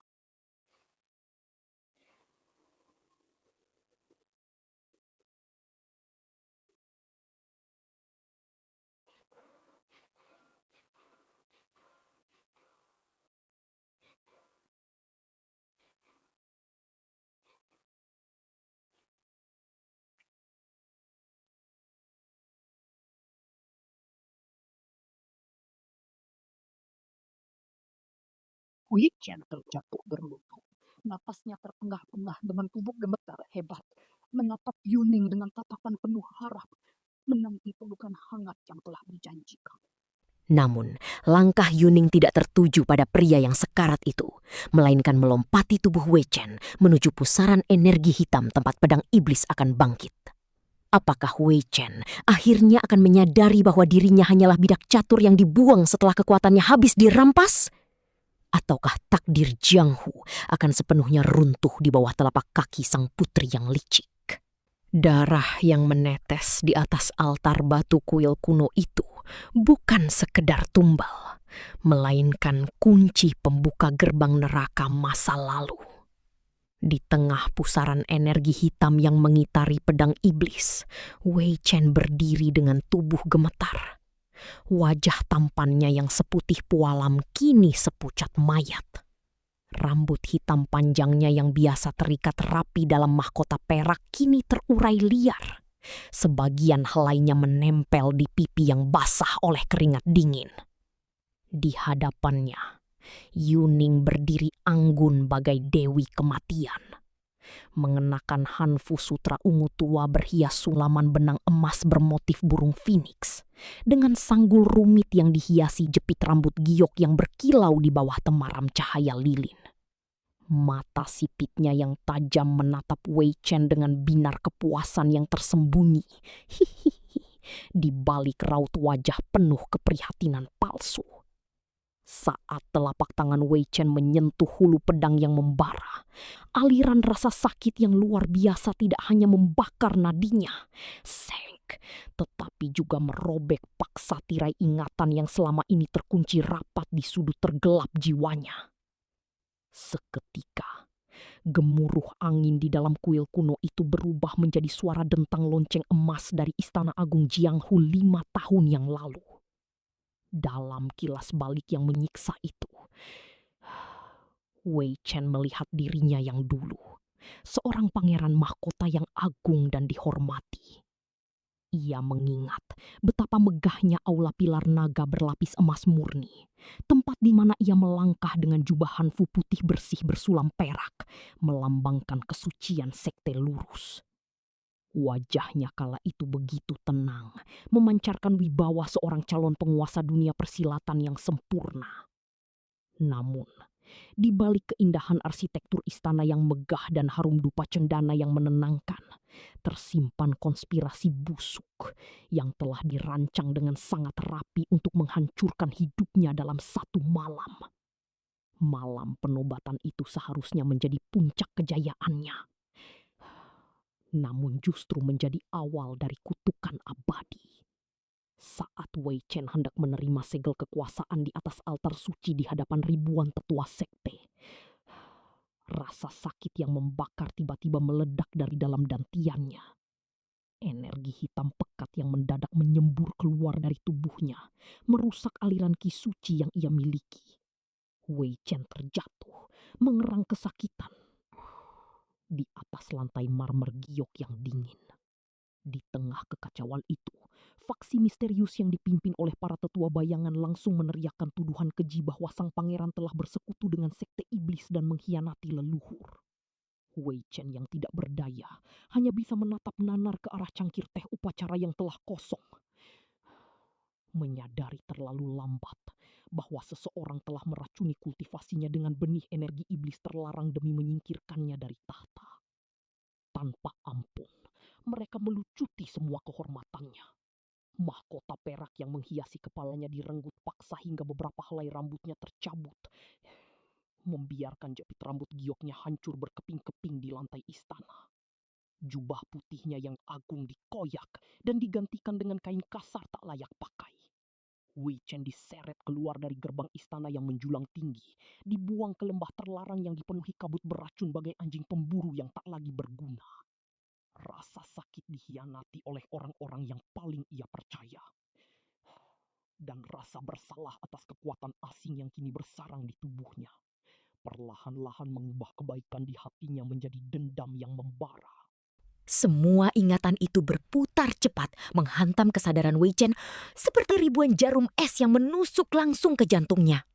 Wei Chen terjatuh berlutut. Napasnya terengah-engah dengan tubuh gemetar hebat, menatap Yuning dengan tatapan penuh harap, menanti pelukan hangat yang telah dijanjikan. Namun, langkah Yuning tidak tertuju pada pria yang sekarat itu, melainkan melompati tubuh Wei Chen menuju pusaran energi hitam tempat pedang iblis akan bangkit. Apakah Wei Chen akhirnya akan menyadari bahwa dirinya hanyalah bidak catur yang dibuang setelah kekuatannya habis dirampas? Ataukah takdir Jiang Hu akan sepenuhnya runtuh di bawah telapak kaki sang putri yang licik? Darah yang menetes di atas altar batu kuil kuno itu bukan sekedar tumbal, melainkan kunci pembuka gerbang neraka masa lalu. Di tengah pusaran energi hitam yang mengitari pedang iblis, Wei Chen berdiri dengan tubuh gemetar. Wajah tampannya yang seputih pualam kini sepucat mayat. Rambut hitam panjangnya yang biasa terikat rapi dalam mahkota perak kini terurai liar. Sebagian helainya menempel di pipi yang basah oleh keringat dingin. Di hadapannya, Yuning berdiri anggun bagai dewi kematian. Mengenakan hanfu sutra ungu tua berhias sulaman benang emas bermotif burung phoenix, dengan sanggul rumit yang dihiasi jepit rambut giok yang berkilau di bawah temaram cahaya lilin. Mata sipitnya yang tajam menatap Wei Chen dengan binar kepuasan yang tersembunyi. Hihihi, di balik raut wajah penuh keprihatinan palsu. Saat telapak tangan Wei Chen menyentuh hulu pedang yang membara, aliran rasa sakit yang luar biasa tidak hanya membakar nadinya, tetapi juga merobek paksa tirai ingatan yang selama ini terkunci rapat di sudut tergelap jiwanya. Seketika, gemuruh angin di dalam kuil kuno itu berubah menjadi suara dentang lonceng emas dari Istana Agung Jianghu 5 tahun yang lalu. Dalam kilas balik yang menyiksa itu, Wei Chen melihat dirinya yang dulu, seorang pangeran mahkota yang agung dan dihormati. Ia mengingat betapa megahnya aula pilar naga berlapis emas murni, tempat di mana ia melangkah dengan jubah hanfu putih bersih bersulam perak, melambangkan kesucian sekte lurus. Wajahnya kala itu begitu tenang, memancarkan wibawa seorang calon penguasa dunia persilatan yang sempurna. Namun, di balik keindahan arsitektur istana yang megah dan harum dupa cendana yang menenangkan, tersimpan konspirasi busuk yang telah dirancang dengan sangat rapi untuk menghancurkan hidupnya dalam satu malam. Malam penobatan itu seharusnya menjadi puncak kejayaannya. Namun justru menjadi awal dari kutukan abadi. Saat Wei Chen hendak menerima segel kekuasaan di atas altar suci di hadapan ribuan tetua sekte, rasa sakit yang membakar tiba-tiba meledak dari dalam dantiannya. Energi hitam pekat yang mendadak menyembur keluar dari tubuhnya, merusak aliran ki suci yang ia miliki. Wei Chen terjatuh, mengerang kesakitan di atas lantai marmer giok yang dingin. Di tengah kekacauan itu, faksi misterius yang dipimpin oleh para tetua bayangan langsung meneriakkan tuduhan keji bahwa sang pangeran telah bersekutu dengan sekte iblis dan mengkhianati leluhur. Wei Chen yang tidak berdaya hanya bisa menatap nanar ke arah cangkir teh upacara yang telah kosong. Menyadari terlalu lambat bahwa seseorang telah meracuni kultivasinya dengan benih energi iblis terlarang demi menyingkirkannya dari tahta. Tanpa ampun, mereka melucuti semua kehormatannya. Mahkota perak yang menghiasi kepalanya direnggut paksa hingga beberapa helai rambutnya tercabut, membiarkan jepit rambut gioknya hancur berkeping-keping di lantai istana. Jubah putihnya yang agung dikoyak dan digantikan dengan kain kasar tak layak pakai. Wei Chen diseret keluar dari gerbang istana yang menjulang tinggi, dibuang ke lembah terlarang yang dipenuhi kabut beracun bagai anjing pemburu yang tak lagi berguna. Rasa sakit dikhianati oleh orang-orang yang paling ia percaya. Dan rasa bersalah atas kekuatan asing yang kini bersarang di tubuhnya, perlahan-lahan mengubah kebaikan di hatinya menjadi dendam yang membara. Semua ingatan itu berputar cepat menghantam kesadaran Wei Chen seperti ribuan jarum es yang menusuk langsung ke jantungnya.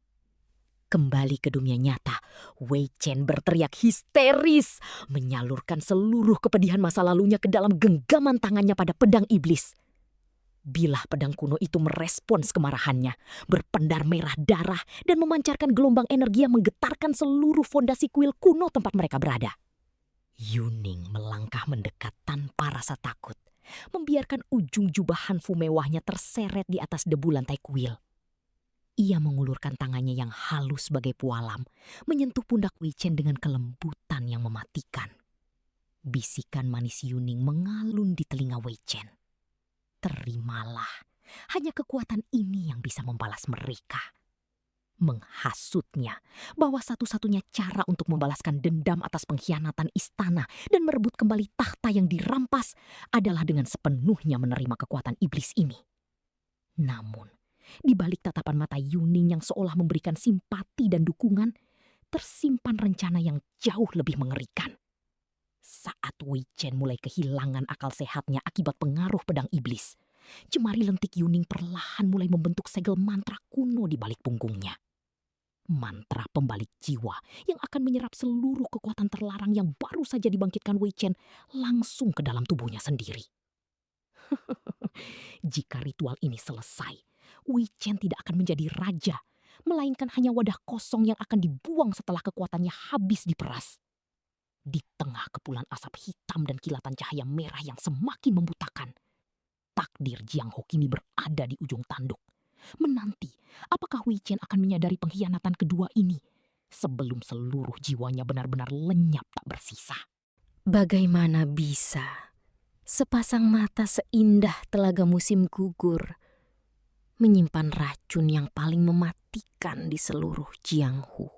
Kembali ke dunia nyata, Wei Chen berteriak histeris, menyalurkan seluruh kepedihan masa lalunya ke dalam genggaman tangannya pada pedang iblis. Bilah pedang kuno itu merespons kemarahannya, berpendar merah darah dan memancarkan gelombang energi yang menggetarkan seluruh fondasi kuil kuno tempat mereka berada. Yuning melangkah mendekat tanpa rasa takut, membiarkan ujung jubah Hanfu mewahnya terseret di atas debu lantai kuil. Ia mengulurkan tangannya yang halus sebagai pualam, menyentuh pundak Wei Chen dengan kelembutan yang mematikan. Bisikan manis Yuning mengalun di telinga Wei Chen. Terimalah, hanya kekuatan ini yang bisa membalas mereka. Menghasutnya bahwa satu-satunya cara untuk membalaskan dendam atas pengkhianatan istana dan merebut kembali tahta yang dirampas adalah dengan sepenuhnya menerima kekuatan iblis ini. Namun, di balik tatapan mata Yuning yang seolah memberikan simpati dan dukungan, tersimpan rencana yang jauh lebih mengerikan. Saat Wei Chen mulai kehilangan akal sehatnya akibat pengaruh pedang iblis, jemari lentik Yuning perlahan mulai membentuk segel mantra kuno di balik punggungnya. Mantra pembalik jiwa yang akan menyerap seluruh kekuatan terlarang yang baru saja dibangkitkan Wei Chen langsung ke dalam tubuhnya sendiri. Jika ritual ini selesai, Wei Chen tidak akan menjadi raja, melainkan hanya wadah kosong yang akan dibuang setelah kekuatannya habis diperas. Di tengah kepulan asap hitam dan kilatan cahaya merah yang semakin membutakan, takdir Jiang Ho kini berada di ujung tanduk, menanti apakah Wei Chen akan menyadari pengkhianatan kedua ini sebelum seluruh jiwanya benar-benar lenyap tak bersisa. Bagaimana bisa sepasang mata seindah telaga musim gugur menyimpan racun yang paling mematikan di seluruh Jianghu?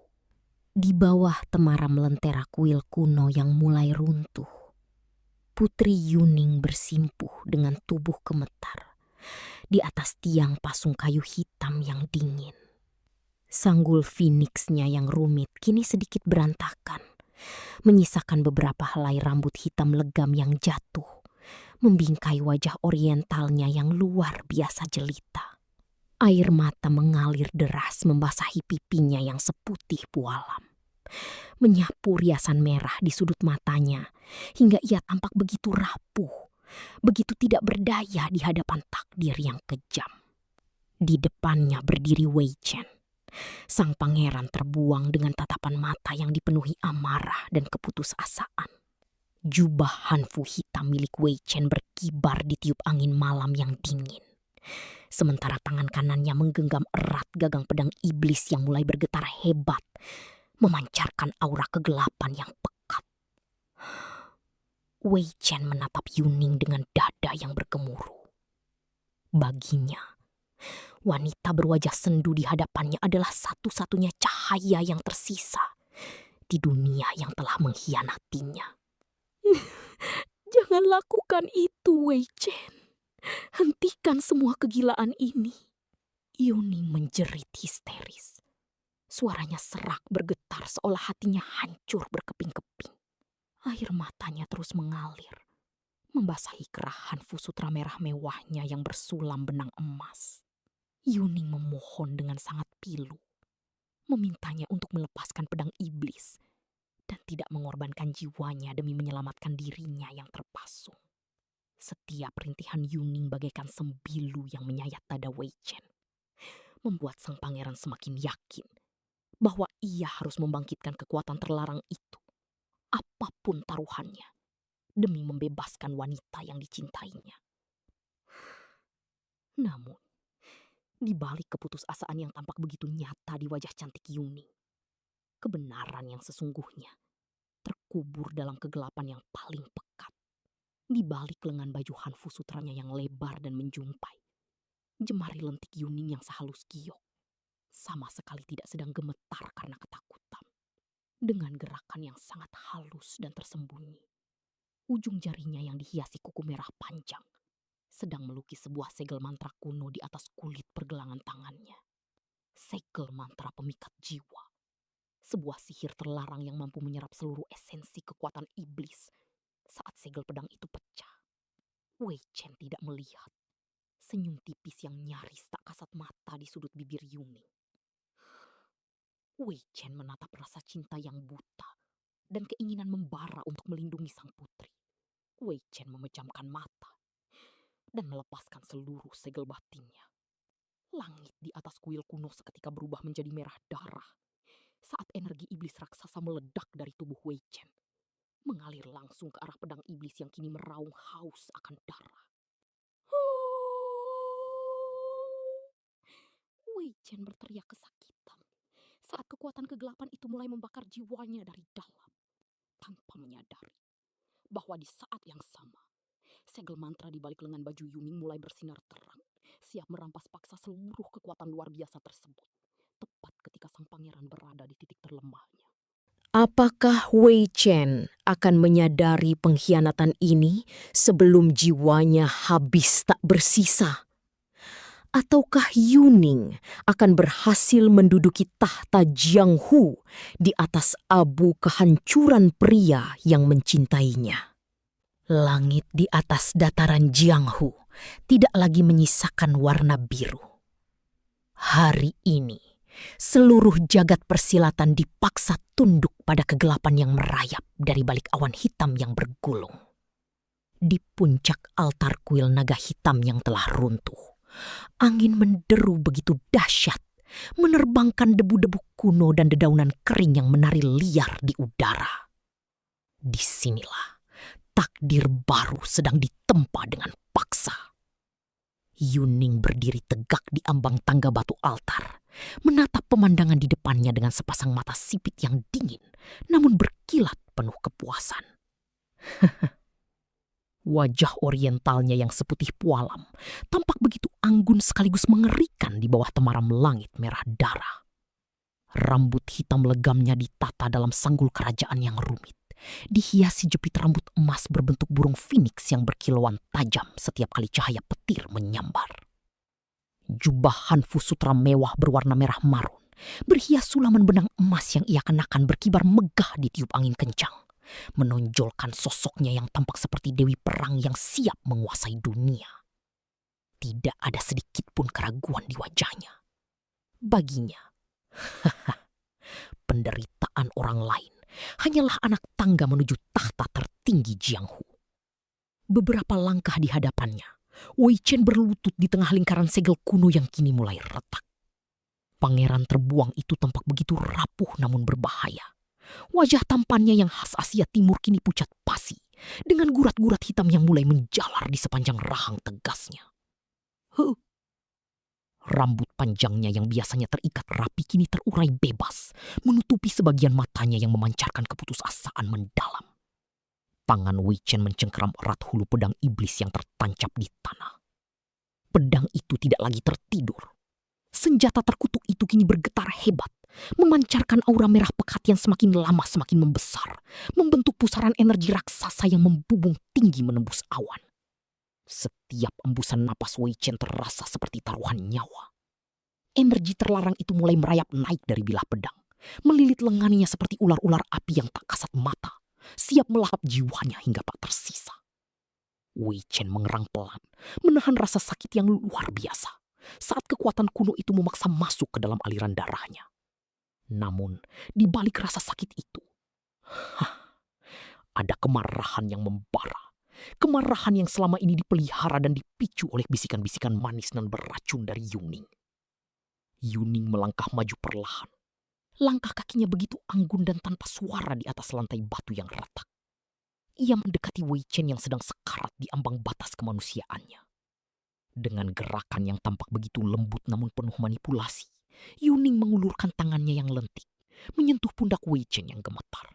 Di bawah temaram lentera kuil kuno yang mulai runtuh, Putri Yuning bersimpuh dengan tubuh gemetar di atas tiang pasung kayu hitam yang dingin. Sanggul Phoenix-nya yang rumit kini sedikit berantakan, menyisakan beberapa helai rambut hitam legam yang jatuh, membingkai wajah orientalnya yang luar biasa jelita. Air mata mengalir deras membasahi pipinya yang seputih pualam, menyapu riasan merah di sudut matanya hingga ia tampak begitu rapuh, begitu tidak berdaya di hadapan takdir yang kejam. Di depannya berdiri Wei Chen. Sang pangeran terbuang dengan tatapan mata yang dipenuhi amarah dan keputusasaan. Jubah Hanfu hitam milik Wei Chen berkibar di tiup angin malam yang dingin. Sementara tangan kanannya menggenggam erat gagang pedang iblis yang mulai bergetar hebat, memancarkan aura kegelapan yang pekat. Wei Chen menatap Yuning dengan dada yang bergemuruh. Baginya, wanita berwajah sendu di hadapannya adalah satu-satunya cahaya yang tersisa di dunia yang telah mengkhianatinya. Jangan lakukan itu, Wei Chen. Hentikan semua kegilaan ini. Yuning menjerit histeris. Suaranya serak bergetar seolah hatinya hancur berkeping-keping. Air matanya terus mengalir, membasahi kerah Hanfu Sutra merah mewahnya yang bersulam benang emas. Yuning memohon dengan sangat pilu, memintanya untuk melepaskan pedang iblis dan tidak mengorbankan jiwanya demi menyelamatkan dirinya yang terpasung. Setiap rintihan Yuning bagaikan sembilu yang menyayat dada Wei Chen, membuat sang pangeran semakin yakin bahwa ia harus membangkitkan kekuatan terlarang itu, apapun taruhannya, demi membebaskan wanita yang dicintainya. Namun, di balik keputusasaan yang tampak begitu nyata di wajah cantik Yuning, kebenaran yang sesungguhnya terkubur dalam kegelapan yang paling pekat. Di balik lengan baju Hanfu Sutranya yang lebar dan menjuntai, jemari lentik Yuning yang sehalus giok sama sekali tidak sedang gemetar karena ketakutan. Dengan gerakan yang sangat halus dan tersembunyi, ujung jarinya yang dihiasi kuku merah panjang sedang melukis sebuah segel mantra kuno di atas kulit pergelangan tangannya. Segel mantra pemikat jiwa, sebuah sihir terlarang yang mampu menyerap seluruh esensi kekuatan iblis. Saat segel pedang itu pecah, Wei Chen tidak melihat senyum tipis yang nyaris tak kasat mata di sudut bibir Yuning. Wei Chen menatap rasa cinta yang buta dan keinginan membara untuk melindungi sang putri. Wei Chen memejamkan mata dan melepaskan seluruh segel batinnya. Langit di atas kuil kuno seketika berubah menjadi merah darah saat energi iblis raksasa meledak dari tubuh Wei Chen, mengalir langsung ke arah pedang iblis yang kini meraung haus akan darah. Wei Chen berteriak kesakitan saat kekuatan kegelapan itu mulai membakar jiwanya dari dalam, tanpa menyadari bahwa di saat yang sama, segel mantra di balik lengan baju Yuning mulai bersinar terang, siap merampas paksa seluruh kekuatan luar biasa tersebut, tepat ketika sang pangeran berada di titik terlemahnya. Apakah Wei Chen akan menyadari pengkhianatan ini sebelum jiwanya habis tak bersisa? Ataukah Yuning akan berhasil menduduki tahta Jianghu di atas abu kehancuran pria yang mencintainya? Langit di atas dataran Jianghu tidak lagi menyisakan warna biru. Hari ini, seluruh jagat persilatan dipaksa tunduk pada kegelapan yang merayap dari balik awan hitam yang bergulung. Di puncak altar kuil naga hitam yang telah runtuh, angin menderu begitu dahsyat, menerbangkan debu-debu kuno dan dedaunan kering yang menari liar di udara. Disinilah takdir baru sedang ditempa dengan paksa. Yuning berdiri tegak di ambang tangga batu altar, menatap pemandangan di depannya dengan sepasang mata sipit yang dingin, namun berkilat penuh kepuasan. Wajah orientalnya yang seputih pualam tampak begitu anggun sekaligus mengerikan di bawah temaram langit merah darah. Rambut hitam legamnya ditata dalam sanggul kerajaan yang rumit, dihiasi jepit rambut emas berbentuk burung phoenix yang berkilauan tajam setiap kali cahaya petir menyambar. Jubah Hanfu Sutra mewah berwarna merah marun, berhias sulaman benang emas yang ia kenakan berkibar megah di tiup angin kencang, menonjolkan sosoknya yang tampak seperti dewi perang yang siap menguasai dunia. Tidak ada sedikit pun keraguan di wajahnya. Baginya, penderitaan orang lain hanyalah anak tangga menuju tahta tertinggi Jianghu. Beberapa langkah di hadapannya, Wei Chen berlutut di tengah lingkaran segel kuno yang kini mulai retak. Pangeran terbuang itu tampak begitu rapuh namun berbahaya. Wajah tampannya yang khas Asia Timur kini pucat pasi, dengan gurat-gurat hitam yang mulai menjalar di sepanjang rahang tegasnya. Rambut panjangnya yang biasanya terikat rapi kini terurai bebas, menutupi sebagian matanya yang memancarkan keputusasaan mendalam. Tangan Wei Chen mencengkeram erat hulu pedang iblis yang tertancap di tanah. Pedang itu tidak lagi tertidur. Senjata terkutuk itu kini bergetar hebat, memancarkan aura merah pekat yang semakin lama semakin membesar, membentuk pusaran energi raksasa yang membubung tinggi menembus awan. Setiap embusan napas Wei Chen terasa seperti taruhan nyawa. Energi terlarang itu mulai merayap naik dari bilah pedang, melilit lengannya seperti ular-ular api yang tak kasat mata, siap melahap jiwanya hingga tak tersisa. Wei Chen mengerang pelan, menahan rasa sakit yang luar biasa saat kekuatan kuno itu memaksa masuk ke dalam aliran darahnya. Namun, di balik rasa sakit itu, ada kemarahan yang membara. Kemarahan yang selama ini dipelihara dan dipicu oleh bisikan-bisikan manis dan beracun dari Yuning. Yuning melangkah maju perlahan. Langkah kakinya begitu anggun dan tanpa suara di atas lantai batu yang retak. Ia mendekati Wei Chen yang sedang sekarat di ambang batas kemanusiaannya. Dengan gerakan yang tampak begitu lembut namun penuh manipulasi, Yuning mengulurkan tangannya yang lentik, menyentuh pundak Wei Chen yang gemetar.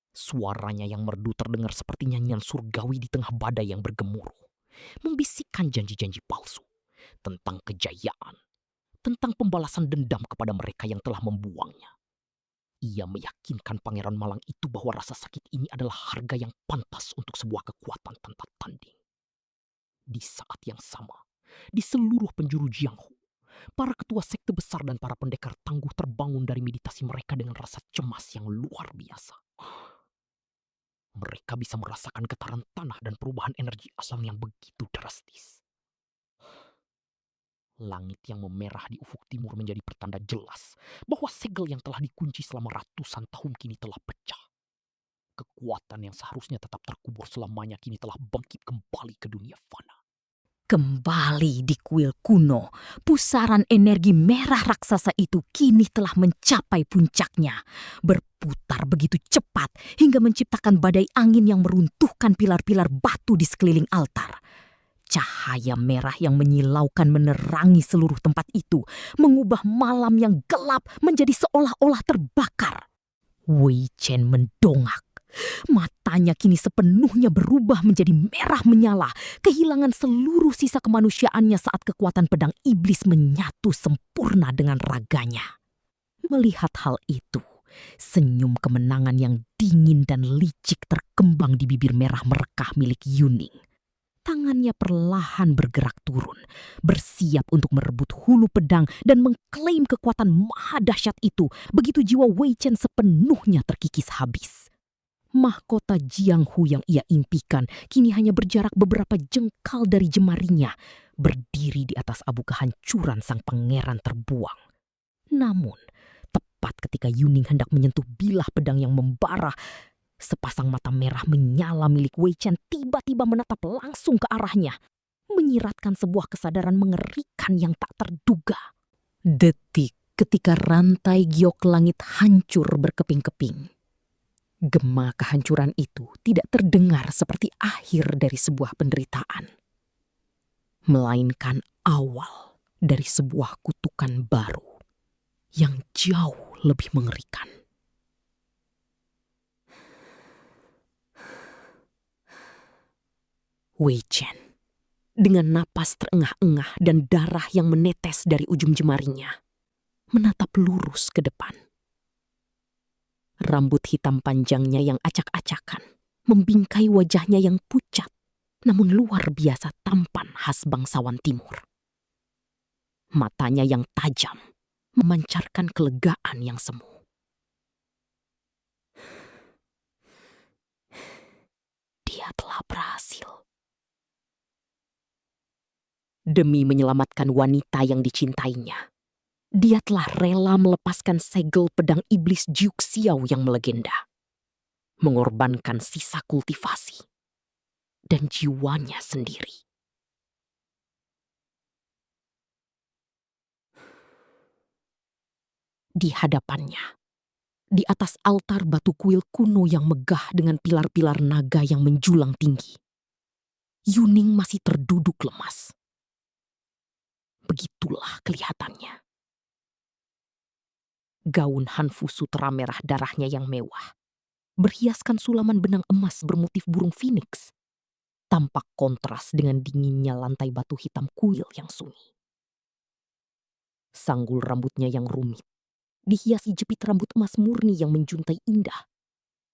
Suaranya yang merdu terdengar seperti nyanyian surgawi di tengah badai yang bergemuruh, membisikkan janji-janji palsu tentang kejayaan, tentang pembalasan dendam kepada mereka yang telah membuangnya. Ia meyakinkan Pangeran Malang itu bahwa rasa sakit ini adalah harga yang pantas untuk sebuah kekuatan tanpa tanding. Di saat yang sama, di seluruh penjuru Jianghu, para ketua sekte besar dan para pendekar tangguh terbangun dari meditasi mereka dengan rasa cemas yang luar biasa. Mereka bisa merasakan getaran tanah dan perubahan energi alam yang begitu drastis. Langit yang memerah di ufuk timur menjadi pertanda jelas bahwa segel yang telah dikunci selama ratusan tahun kini telah pecah. Kekuatan yang seharusnya tetap terkubur selamanya kini telah bangkit kembali ke dunia fana. Kembali di kuil kuno, pusaran energi merah raksasa itu kini telah mencapai puncaknya, berputar begitu cepat hingga menciptakan badai angin yang meruntuhkan pilar-pilar batu di sekeliling altar. Cahaya merah yang menyilaukan menerangi seluruh tempat itu, mengubah malam yang gelap menjadi seolah-olah terbakar. Wei Chen mendongak. Matanya kini sepenuhnya berubah menjadi merah menyala, kehilangan seluruh sisa kemanusiaannya saat kekuatan pedang iblis menyatu sempurna dengan raganya. Melihat hal itu, senyum kemenangan yang dingin dan licik terkembang di bibir merah merekah milik Yuning. Tangannya perlahan bergerak turun, bersiap untuk merebut hulu pedang dan mengklaim kekuatan maha dahsyat itu begitu jiwa Wei Chen sepenuhnya terkikis habis. Mahkota Jianghu yang ia impikan kini hanya berjarak beberapa jengkal dari jemarinya, berdiri di atas abu kehancuran sang pangeran terbuang. Namun, tepat ketika Yuning hendak menyentuh bilah pedang yang membara, sepasang mata merah menyala milik Wei Chen tiba-tiba menatap langsung ke arahnya, menyiratkan sebuah kesadaran mengerikan yang tak terduga. Detik ketika rantai giok langit hancur berkeping-keping. Gema kehancuran itu tidak terdengar seperti akhir dari sebuah penderitaan, melainkan awal dari sebuah kutukan baru yang jauh lebih mengerikan. Wei Chen, dengan napas terengah-engah dan darah yang menetes dari ujung jemarinya, menatap lurus ke depan. Rambut hitam panjangnya yang acak-acakan membingkai wajahnya yang pucat, namun luar biasa tampan khas bangsawan timur. Matanya yang tajam memancarkan kelegaan yang semu. Dia telah berhasil. Demi menyelamatkan wanita yang dicintainya, dia telah rela melepaskan segel pedang iblis Jiuk Xiao yang melegenda, mengorbankan sisa kultivasi dan jiwanya sendiri. Di hadapannya, Di atas altar batu kuil kuno yang megah dengan pilar-pilar naga yang menjulang tinggi, Yuning masih terduduk lemas. Begitulah kelihatannya. Gaun Hanfu Sutra merah darahnya yang mewah, berhiaskan sulaman benang emas bermotif burung phoenix, tampak kontras dengan dinginnya lantai batu hitam kuil yang sunyi. Sanggul rambutnya yang rumit dihiasi jepit rambut emas murni yang menjuntai indah,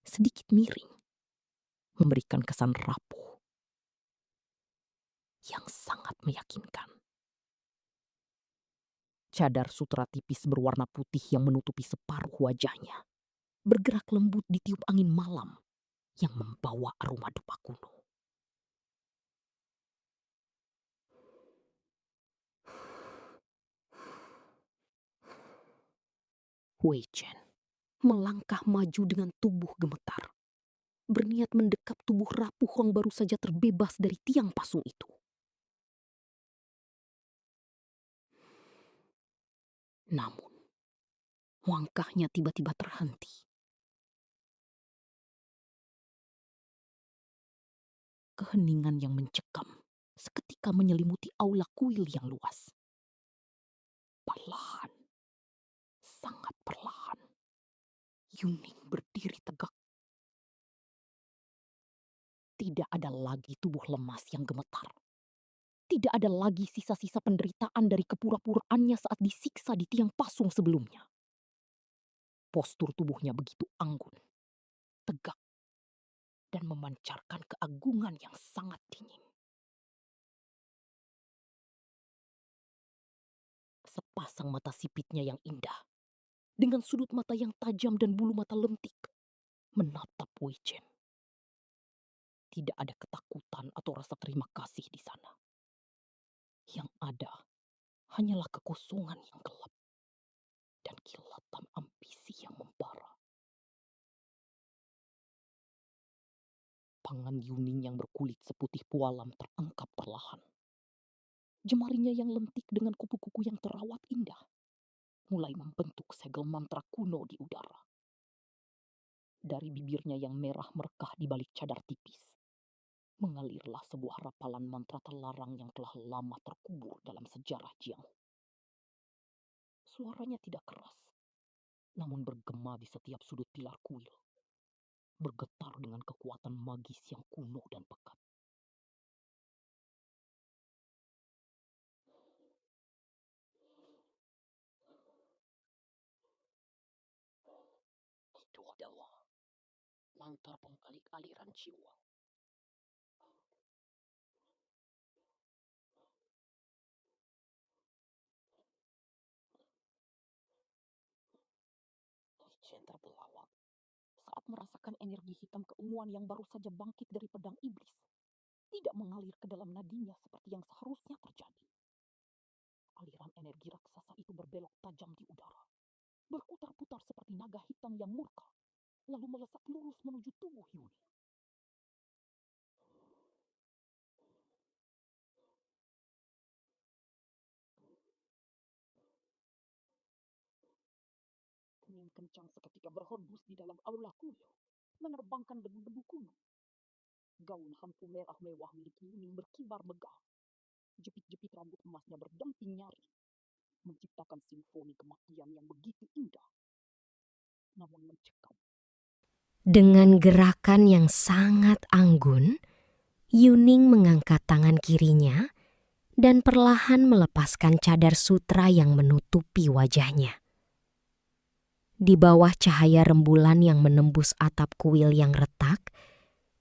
sedikit miring, memberikan kesan rapuh yang sangat meyakinkan. Cadar sutra tipis berwarna putih yang menutupi separuh wajahnya bergerak lembut ditiup angin malam yang membawa aroma dupa kuno. Wei Chen melangkah maju dengan tubuh gemetar, berniat mendekap tubuh rapuh yang baru saja terbebas dari tiang pasung itu. Namun, langkahnya tiba-tiba terhenti. Keheningan yang mencekam seketika menyelimuti aula kuil yang luas. Perlahan, sangat perlahan, Yuning berdiri tegak. Tidak ada lagi tubuh lemas yang gemetar. Tidak ada lagi sisa-sisa penderitaan dari kepura-puraannya saat disiksa di tiang pasung sebelumnya. Postur tubuhnya begitu anggun, tegak, dan memancarkan keagungan yang sangat dingin. Sepasang mata sipitnya yang indah, dengan sudut mata yang tajam dan bulu mata lentik, menatap Wei Chen. Tidak ada ketakutan atau rasa terima kasih di sana. Yang ada hanyalah kekosongan yang gelap dan kilatan ambisi yang membara. Tangan Yuning yang berkulit seputih pualam terangkat perlahan. Jemarinya yang lentik dengan kupu-kupu yang terawat indah mulai membentuk segel mantra kuno di udara. Dari bibirnya yang merah merekah di balik cadar tipis, mengalirlah sebuah rapalan mantra terlarang yang telah lama terkubur dalam sejarah Jianghu. Suaranya tidak keras, namun bergema di setiap sudut pilar kuil, bergetar dengan kekuatan magis yang kuno dan pekat. Itu adalah mantra pengkalik aliran jiwa. Chen terbelawak saat merasakan energi hitam keunguan yang baru saja bangkit dari pedang iblis tidak mengalir ke dalam nadinya seperti yang seharusnya terjadi. Aliran energi raksasa itu berbelok tajam di udara, berputar-putar seperti naga hitam yang murka, lalu melesat lurus menuju tubuh Yuning. Angin kencang seketika berhembus di dalam aula kuil, menerbangkan debu-debu kuno. Gaun hanfu merah mewah milik Yuning berkibar megah. Jepit-jepit rambut emasnya berdamping nyaring, menciptakan simfoni kematian yang begitu indah, namun mencekam. Dengan gerakan yang sangat anggun, Yuning mengangkat tangan kirinya dan perlahan melepaskan cadar sutra yang menutupi wajahnya. Di bawah cahaya rembulan yang menembus atap kuil yang retak,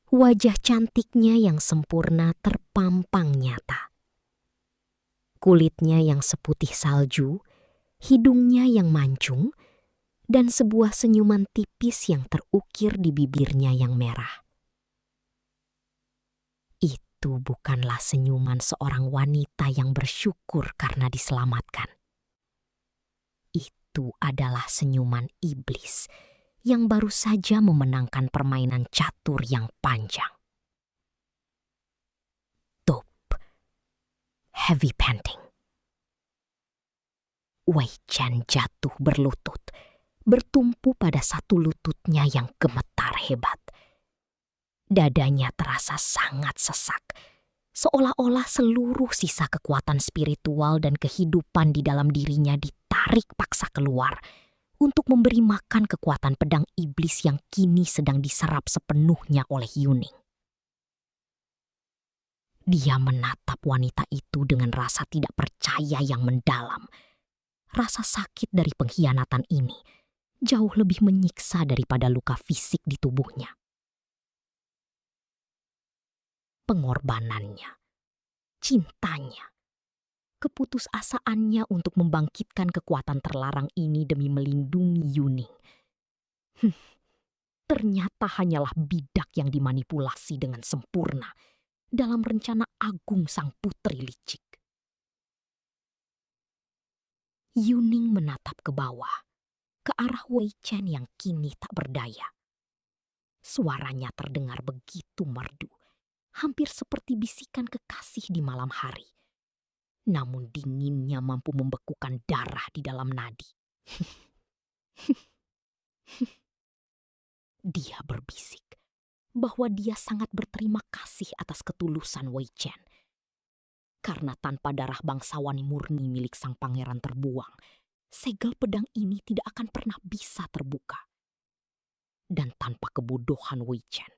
wajah cantiknya yang sempurna terpampang nyata. Kulitnya yang seputih salju, hidungnya yang mancung, dan sebuah senyuman tipis yang terukir di bibirnya yang merah. Itu bukanlah senyuman seorang wanita yang bersyukur karena diselamatkan. Itu adalah senyuman iblis yang baru saja memenangkan permainan catur yang panjang. Top. Heavy panting. Wei Chen jatuh berlutut, bertumpu pada satu lututnya yang gemetar hebat. Dadanya terasa sangat sesak, seolah-olah seluruh sisa kekuatan spiritual dan kehidupan di dalam dirinya ditarik paksa keluar untuk memberi makan kekuatan pedang iblis yang kini sedang diserap sepenuhnya oleh Yuning. Dia menatap wanita itu dengan rasa tidak percaya yang mendalam. Rasa sakit dari pengkhianatan ini jauh lebih menyiksa daripada luka fisik di tubuhnya. Pengorbanannya, cintanya, keputusasaannya untuk membangkitkan kekuatan terlarang ini demi melindungi Yuning. Ternyata hanyalah bidak yang dimanipulasi dengan sempurna dalam rencana agung sang putri licik. Yuning menatap ke bawah, ke arah Wei Chen yang kini tak berdaya. Suaranya terdengar begitu merdu, hampir seperti bisikan kekasih di malam hari. Namun dinginnya mampu membekukan darah di dalam nadi. Dia berbisik bahwa dia sangat berterima kasih atas ketulusan Wei Chen. Karena tanpa darah bangsawan murni milik sang pangeran terbuang, segel pedang ini tidak akan pernah bisa terbuka. Dan tanpa kebodohan Wei Chen,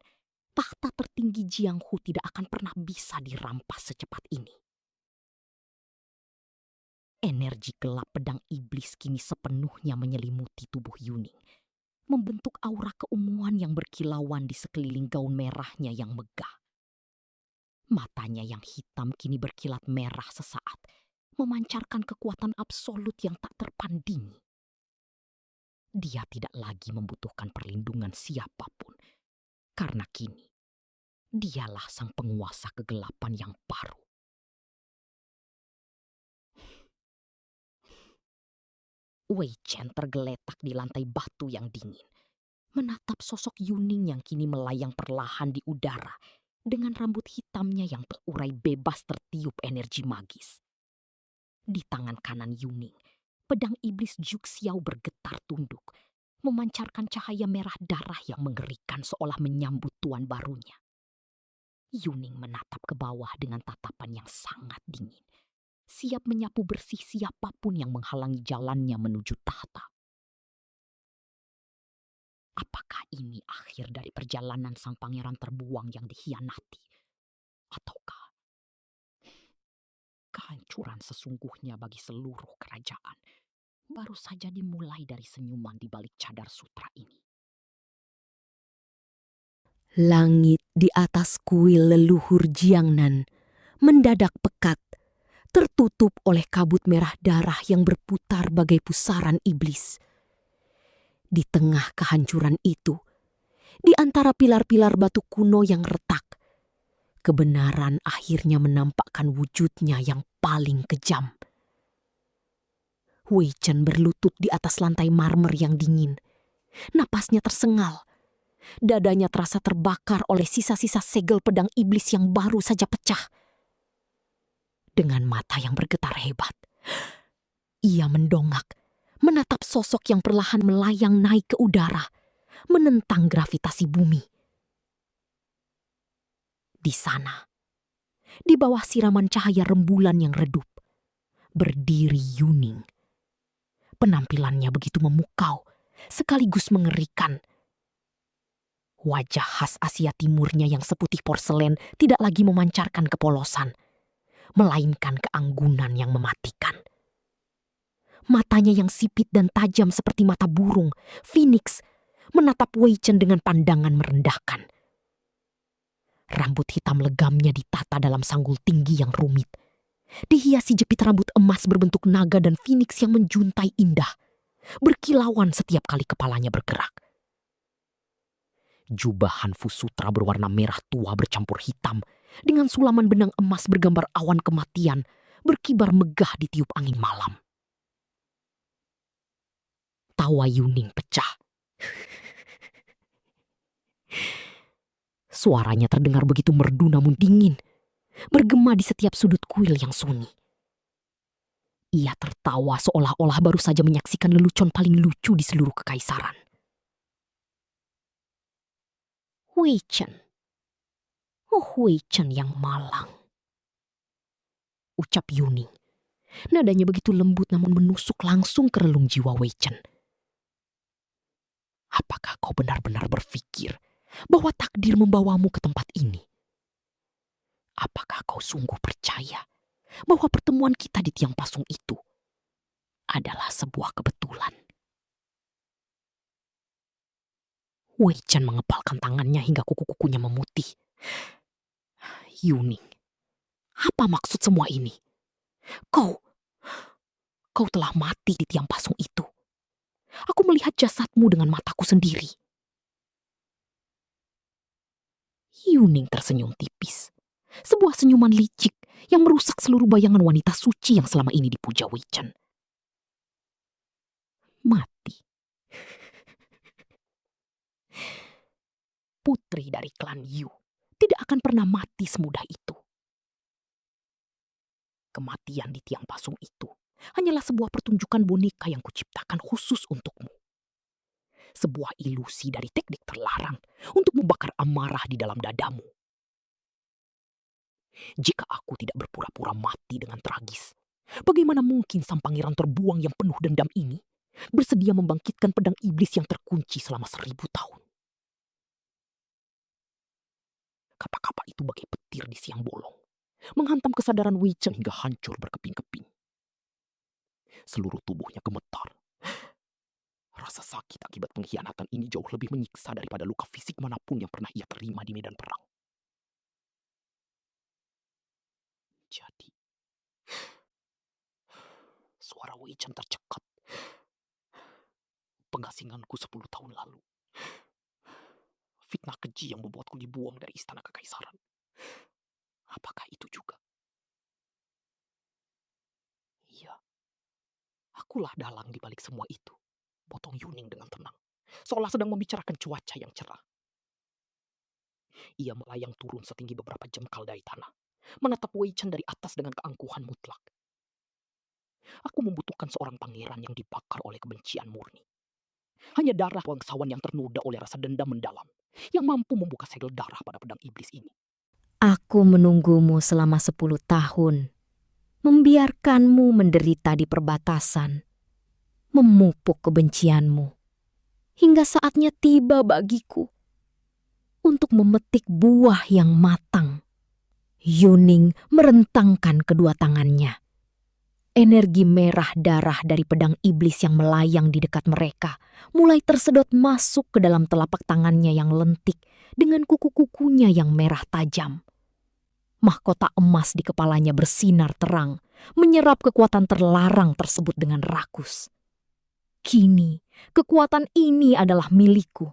tahta tertinggi Jianghu tidak akan pernah bisa dirampas secepat ini. Energi gelap pedang iblis kini sepenuhnya menyelimuti tubuh Yuning, membentuk aura keunguan yang berkilauan di sekeliling gaun merahnya yang megah. Matanya yang hitam kini berkilat merah sesaat, memancarkan kekuatan absolut yang tak terpandingi. Dia tidak lagi membutuhkan perlindungan siapapun, karena kini dialah sang penguasa kegelapan yang baru. Wei Chen tergeletak di lantai batu yang dingin, menatap sosok Yuning yang kini melayang perlahan di udara dengan rambut hitamnya yang terurai bebas tertiup energi magis. Di tangan kanan Yuning, pedang iblis Juk Xiao bergetar tunduk, memancarkan cahaya merah darah yang mengerikan seolah menyambut tuan barunya. Yuning menatap ke bawah dengan tatapan yang sangat dingin, siap menyapu bersih siapapun yang menghalangi jalannya menuju tahta. Apakah ini akhir dari perjalanan sang pangeran terbuang yang dikhianati? Ataukah kehancuran sesungguhnya bagi seluruh kerajaan baru saja dimulai dari senyuman di balik cadar sutra ini? Langit di atas kuil leluhur Jiangnan mendadak pekat, tertutup oleh kabut merah darah yang berputar bagai pusaran iblis. Di tengah kehancuran itu, di antara pilar-pilar batu kuno yang retak, kebenaran akhirnya menampakkan wujudnya yang paling kejam. Wei Chen berlutut di atas lantai marmer yang dingin. Napasnya tersengal. Dadanya terasa terbakar oleh sisa-sisa segel pedang iblis yang baru saja pecah. Dengan mata yang bergetar hebat, ia mendongak, menatap sosok yang perlahan melayang naik ke udara, menentang gravitasi bumi. Di sana, di bawah siraman cahaya rembulan yang redup, berdiri Yuning. Penampilannya begitu memukau, sekaligus mengerikan. Wajah khas Asia Timurnya yang seputih porselen tidak lagi memancarkan kepolosan, melainkan keanggunan yang mematikan. Matanya yang sipit dan tajam seperti mata burung, Phoenix, menatap Wei Chen dengan pandangan merendahkan. Rambut hitam legamnya ditata dalam sanggul tinggi yang rumit, dihiasi jepit rambut emas berbentuk naga dan Phoenix yang menjuntai indah, berkilauan setiap kali kepalanya bergerak. Jubah Hanfu Sutra berwarna merah tua bercampur hitam dengan sulaman benang emas bergambar awan kematian berkibar megah ditiup angin malam. Tawa Yuning pecah. Suaranya terdengar begitu merdu namun dingin, bergema di setiap sudut kuil yang sunyi. Ia tertawa seolah-olah baru saja menyaksikan lelucon paling lucu di seluruh kekaisaran. Wei Chen. Oh, Wei Chen yang malang, ucap Yuning. Nadanya begitu lembut namun menusuk langsung ke relung jiwa Wei Chen. Apakah kau benar-benar berpikir bahwa takdir membawamu ke tempat ini? Apakah kau sungguh percaya bahwa pertemuan kita di tiang pasung itu adalah sebuah kebetulan? Wei Chen mengepalkan tangannya hingga kuku-kukunya memutih. Yuning, apa maksud semua ini? Kau telah mati di tiang pasung itu. Aku melihat jasadmu dengan mataku sendiri. Yuning tersenyum tipis. Sebuah senyuman licik yang merusak seluruh bayangan wanita suci yang selama ini dipuja Wei Chen. Mati. Putri dari klan Yu tidak akan pernah mati semudah itu. Kematian di tiang pasung itu hanyalah sebuah pertunjukan boneka yang kuciptakan khusus untukmu. Sebuah ilusi dari teknik terlarang untuk membakar amarah di dalam dadamu. Jika aku tidak berpura-pura mati dengan tragis, bagaimana mungkin sang pangeran terbuang yang penuh dendam ini bersedia membangkitkan pedang iblis yang terkunci selama 1000 tahun? Kata-kata itu bagai petir di siang bolong, menghantam kesadaran Wei Chen hingga hancur berkeping-keping. Seluruh tubuhnya gemetar. Rasa sakit akibat pengkhianatan ini jauh lebih menyiksa daripada luka fisik manapun yang pernah ia terima di medan perang. Jadi, suara Wei Chen tercekat. Pengasinganku 10 tahun lalu. Fitnah keji yang membuatku dibuang dari istana kekaisaran. Apakah itu juga? Iya. Akulah dalang di balik semua itu. Potong Yuning dengan tenang. Seolah sedang membicarakan cuaca yang cerah. Ia melayang turun setinggi beberapa jengkal dari tanah. Menatap Wei Chen dari atas dengan keangkuhan mutlak. Aku membutuhkan seorang pangeran yang dibakar oleh kebencian murni. Hanya darah bangsawan yang ternoda oleh rasa dendam mendalam yang mampu membuka segel darah pada pedang iblis ini. aku menunggumu selama 10 tahun, membiarkanmu menderita di perbatasan, memupuk kebencianmu, hingga saatnya tiba bagiku untuk memetik buah yang matang. Yuning merentangkan kedua tangannya. Energi merah darah dari pedang iblis yang melayang di dekat mereka mulai tersedot masuk ke dalam telapak tangannya yang lentik dengan kuku-kukunya yang merah tajam. Mahkota emas di kepalanya bersinar terang, menyerap kekuatan terlarang tersebut dengan rakus. Kini, kekuatan ini adalah milikku.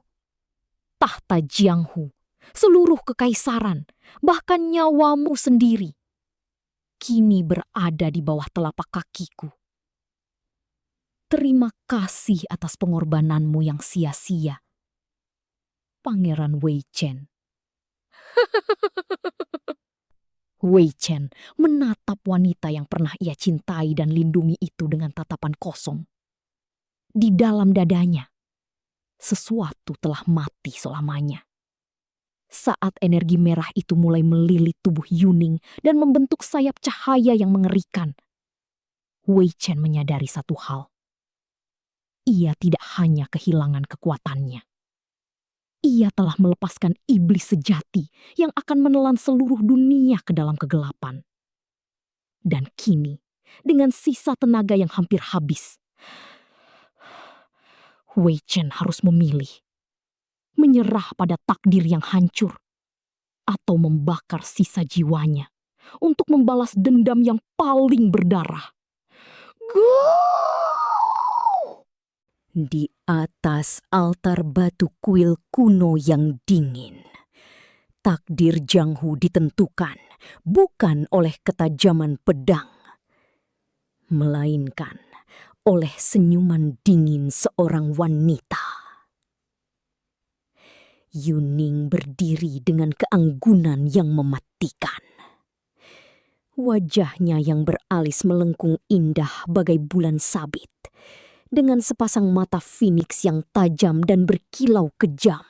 Tahta Jianghu, seluruh kekaisaran, bahkan nyawamu sendiri, kini berada di bawah telapak kakiku. Terima kasih atas pengorbananmu yang sia-sia, Pangeran Wei Chen. Wei Chen menatap wanita yang pernah ia cintai dan lindungi itu dengan tatapan kosong. Di dalam dadanya, sesuatu telah mati selamanya. Saat energi merah itu mulai melilit tubuh Yuning dan membentuk sayap cahaya yang mengerikan, Wei Chen menyadari satu hal. Ia tidak hanya kehilangan kekuatannya. Ia telah melepaskan iblis sejati yang akan menelan seluruh dunia ke dalam kegelapan. Dan kini, dengan sisa tenaga yang hampir habis, Wei Chen harus memilih. Menyerah pada takdir yang hancur, atau membakar sisa jiwanya untuk membalas dendam yang paling berdarah. Di atas altar batu kuil kuno yang dingin, takdir Jianghu ditentukan bukan oleh ketajaman pedang, melainkan oleh senyuman dingin seorang wanita. Yuning berdiri dengan keanggunan yang mematikan. Wajahnya yang beralis melengkung indah bagai bulan sabit, dengan sepasang mata Phoenix yang tajam dan berkilau kejam,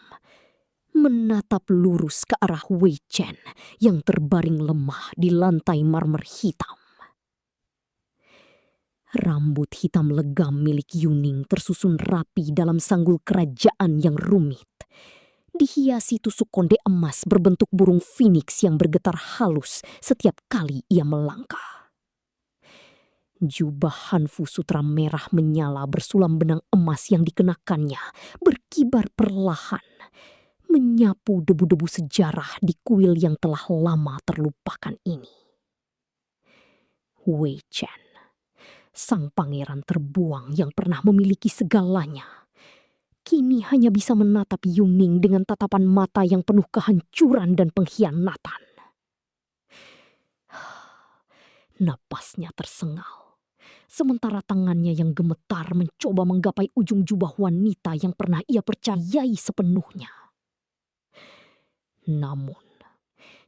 menatap lurus ke arah Wei Chen yang terbaring lemah di lantai marmer hitam. Rambut hitam legam milik Yuning tersusun rapi dalam sanggul kerajaan yang rumit, dihiasi tusuk konde emas berbentuk burung Phoenix yang bergetar halus setiap kali ia melangkah. Jubah Hanfu sutra merah menyala bersulam benang emas yang dikenakannya berkibar perlahan, menyapu debu-debu sejarah di kuil yang telah lama terlupakan ini. Wei Chen, sang pangeran terbuang yang pernah memiliki segalanya, kini hanya bisa menatap Yuning dengan tatapan mata yang penuh kehancuran dan pengkhianatan. Napasnya tersengal, sementara tangannya yang gemetar mencoba menggapai ujung jubah wanita yang pernah ia percayai sepenuhnya. Namun,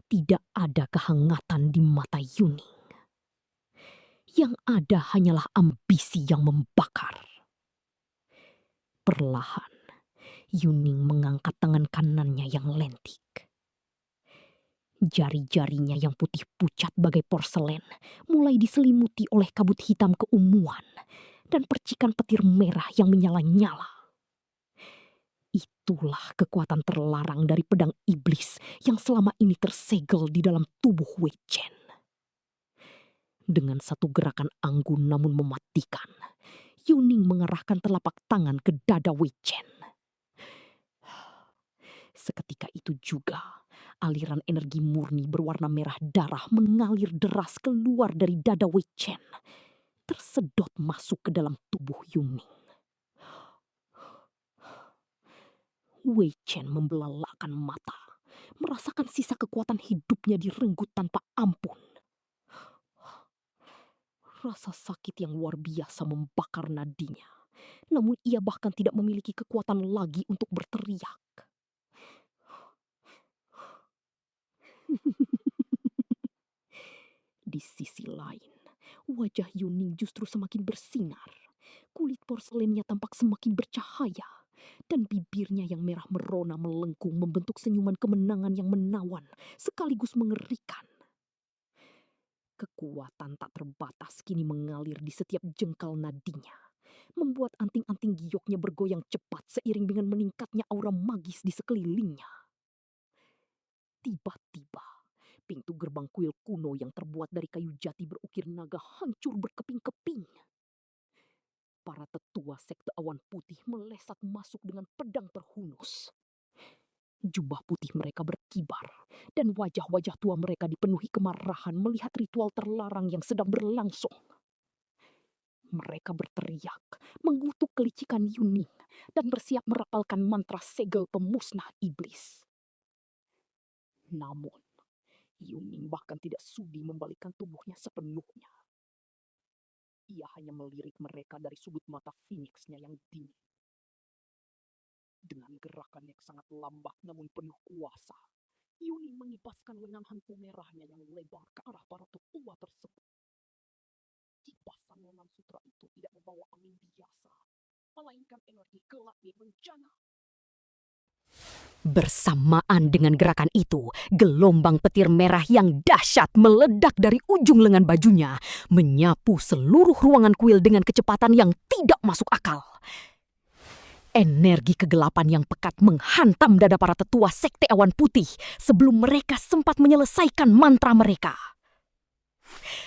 tidak ada kehangatan di mata Yuning. Yang ada hanyalah ambisi yang membakar. Perlahan, Yuning mengangkat tangan kanannya yang lentik. Jari-jarinya yang putih pucat bagai porselen mulai diselimuti oleh kabut hitam keunguan dan percikan petir merah yang menyala-nyala. Itulah kekuatan terlarang dari pedang iblis yang selama ini tersegel di dalam tubuh Wei Chen. Dengan satu gerakan anggun namun mematikan, Yuning mengarahkan telapak tangan ke dada Wei Chen. Seketika itu juga, aliran energi murni berwarna merah darah mengalir deras keluar dari dada Wei Chen, tersedot masuk ke dalam tubuh Yuning. Wei Chen membelalakan mata, merasakan sisa kekuatan hidupnya direnggut tanpa ampun. Rasa sakit yang luar biasa membakar nadinya, namun ia bahkan tidak memiliki kekuatan lagi untuk berteriak. Di sisi lain, wajah Yuning justru semakin bersinar. Kulit porselennya tampak semakin bercahaya, dan bibirnya yang merah merona melengkung membentuk senyuman kemenangan yang menawan sekaligus mengerikan. Kekuatan tak terbatas kini mengalir di setiap jengkal nadinya, membuat anting-anting gioknya bergoyang cepat seiring dengan meningkatnya aura magis di sekelilingnya. Tiba-tiba, pintu gerbang kuil kuno yang terbuat dari kayu jati berukir naga hancur berkeping-keping. Para tetua sekte awan putih melesat masuk dengan pedang terhunus. Jubah putih mereka berkibar, dan wajah-wajah tua mereka dipenuhi kemarahan melihat ritual terlarang yang sedang berlangsung. Mereka berteriak, mengutuk kelicikan Yuning, dan bersiap merapalkan mantra segel pemusnah iblis. Namun, Yuning bahkan tidak sudi membalikkan tubuhnya sepenuhnya. Ia hanya melirik mereka dari sudut mata Phoenix-nya yang dingin. Dengan gerakan yang sangat lambat namun penuh kuasa, Yuning mengibaskan lengan hantu merahnya yang lebar ke arah para tetua tersebut. Kipasan lengan sutra itu tidak membawa angin biasa, melainkan energi gelap yang bencana. Bersamaan dengan gerakan itu, gelombang petir merah yang dahsyat meledak dari ujung lengan bajunya, menyapu seluruh ruangan kuil dengan kecepatan yang tidak masuk akal. Energi kegelapan yang pekat menghantam dada para tetua sekte awan putih sebelum mereka sempat menyelesaikan mantra mereka.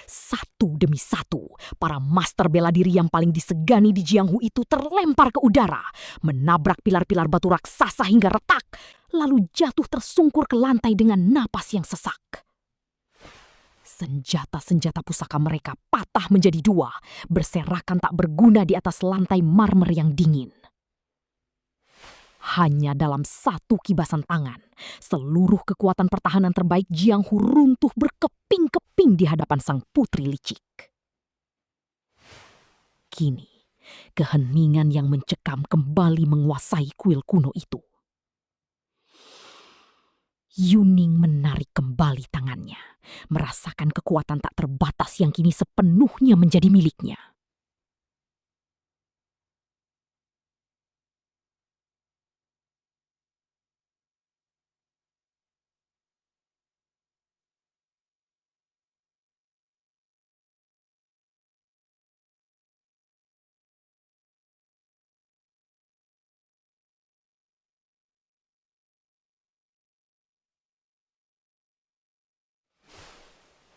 Satu demi satu, para master bela diri yang paling disegani di Jianghu itu terlempar ke udara, menabrak pilar-pilar batu raksasa hingga retak, lalu jatuh tersungkur ke lantai dengan napas yang sesak. Senjata-senjata pusaka mereka patah menjadi dua, berserakan tak berguna di atas lantai marmer yang dingin. Hanya dalam satu kibasan tangan, seluruh kekuatan pertahanan terbaik Jianghu runtuh berkeping-keping di hadapan sang putri licik. Kini, keheningan yang mencekam kembali menguasai kuil kuno itu. Yuning menarik kembali tangannya, merasakan kekuatan tak terbatas yang kini sepenuhnya menjadi miliknya.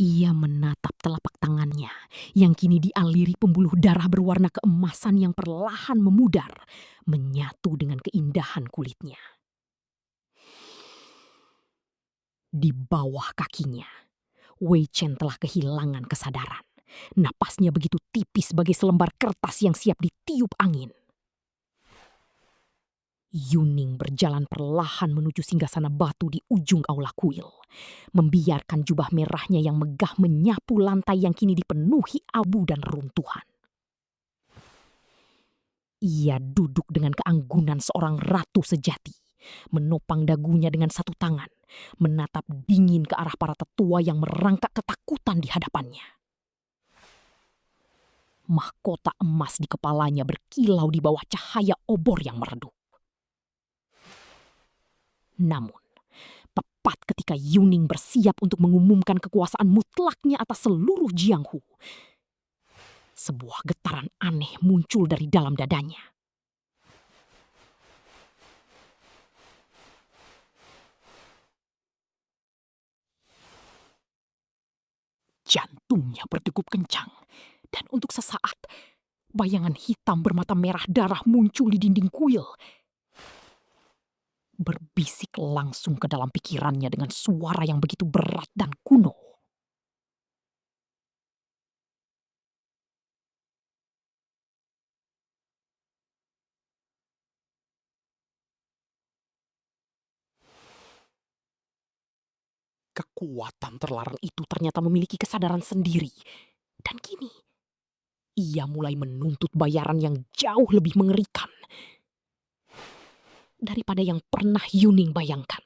Ia menatap telapak tangannya yang kini dialiri pembuluh darah berwarna keemasan yang perlahan memudar, menyatu dengan keindahan kulitnya. Di bawah kakinya, Wei Chen telah kehilangan kesadaran. Napasnya begitu tipis bagai selembar kertas yang siap ditiup angin. Yuning berjalan perlahan menuju singgasana batu di ujung aula kuil, membiarkan jubah merahnya yang megah menyapu lantai yang kini dipenuhi abu dan reruntuhan. Ia duduk dengan keanggunan seorang ratu sejati, menopang dagunya dengan satu tangan, menatap dingin ke arah para tetua yang merangkak ketakutan di hadapannya. Mahkota emas di kepalanya berkilau di bawah cahaya obor yang meredup. Namun, tepat ketika Yuning bersiap untuk mengumumkan kekuasaan mutlaknya atas seluruh Jianghu, sebuah getaran aneh muncul dari dalam dadanya. Jantungnya berdegup kencang, dan untuk sesaat, bayangan hitam bermata merah darah muncul di dinding kuil. Berbisik langsung ke dalam pikirannya dengan suara yang begitu berat dan kuno. Kekuatan terlarang itu ternyata memiliki kesadaran sendiri. Dan kini, ia mulai menuntut bayaran yang jauh lebih mengerikan daripada yang pernah Yuning bayangkan.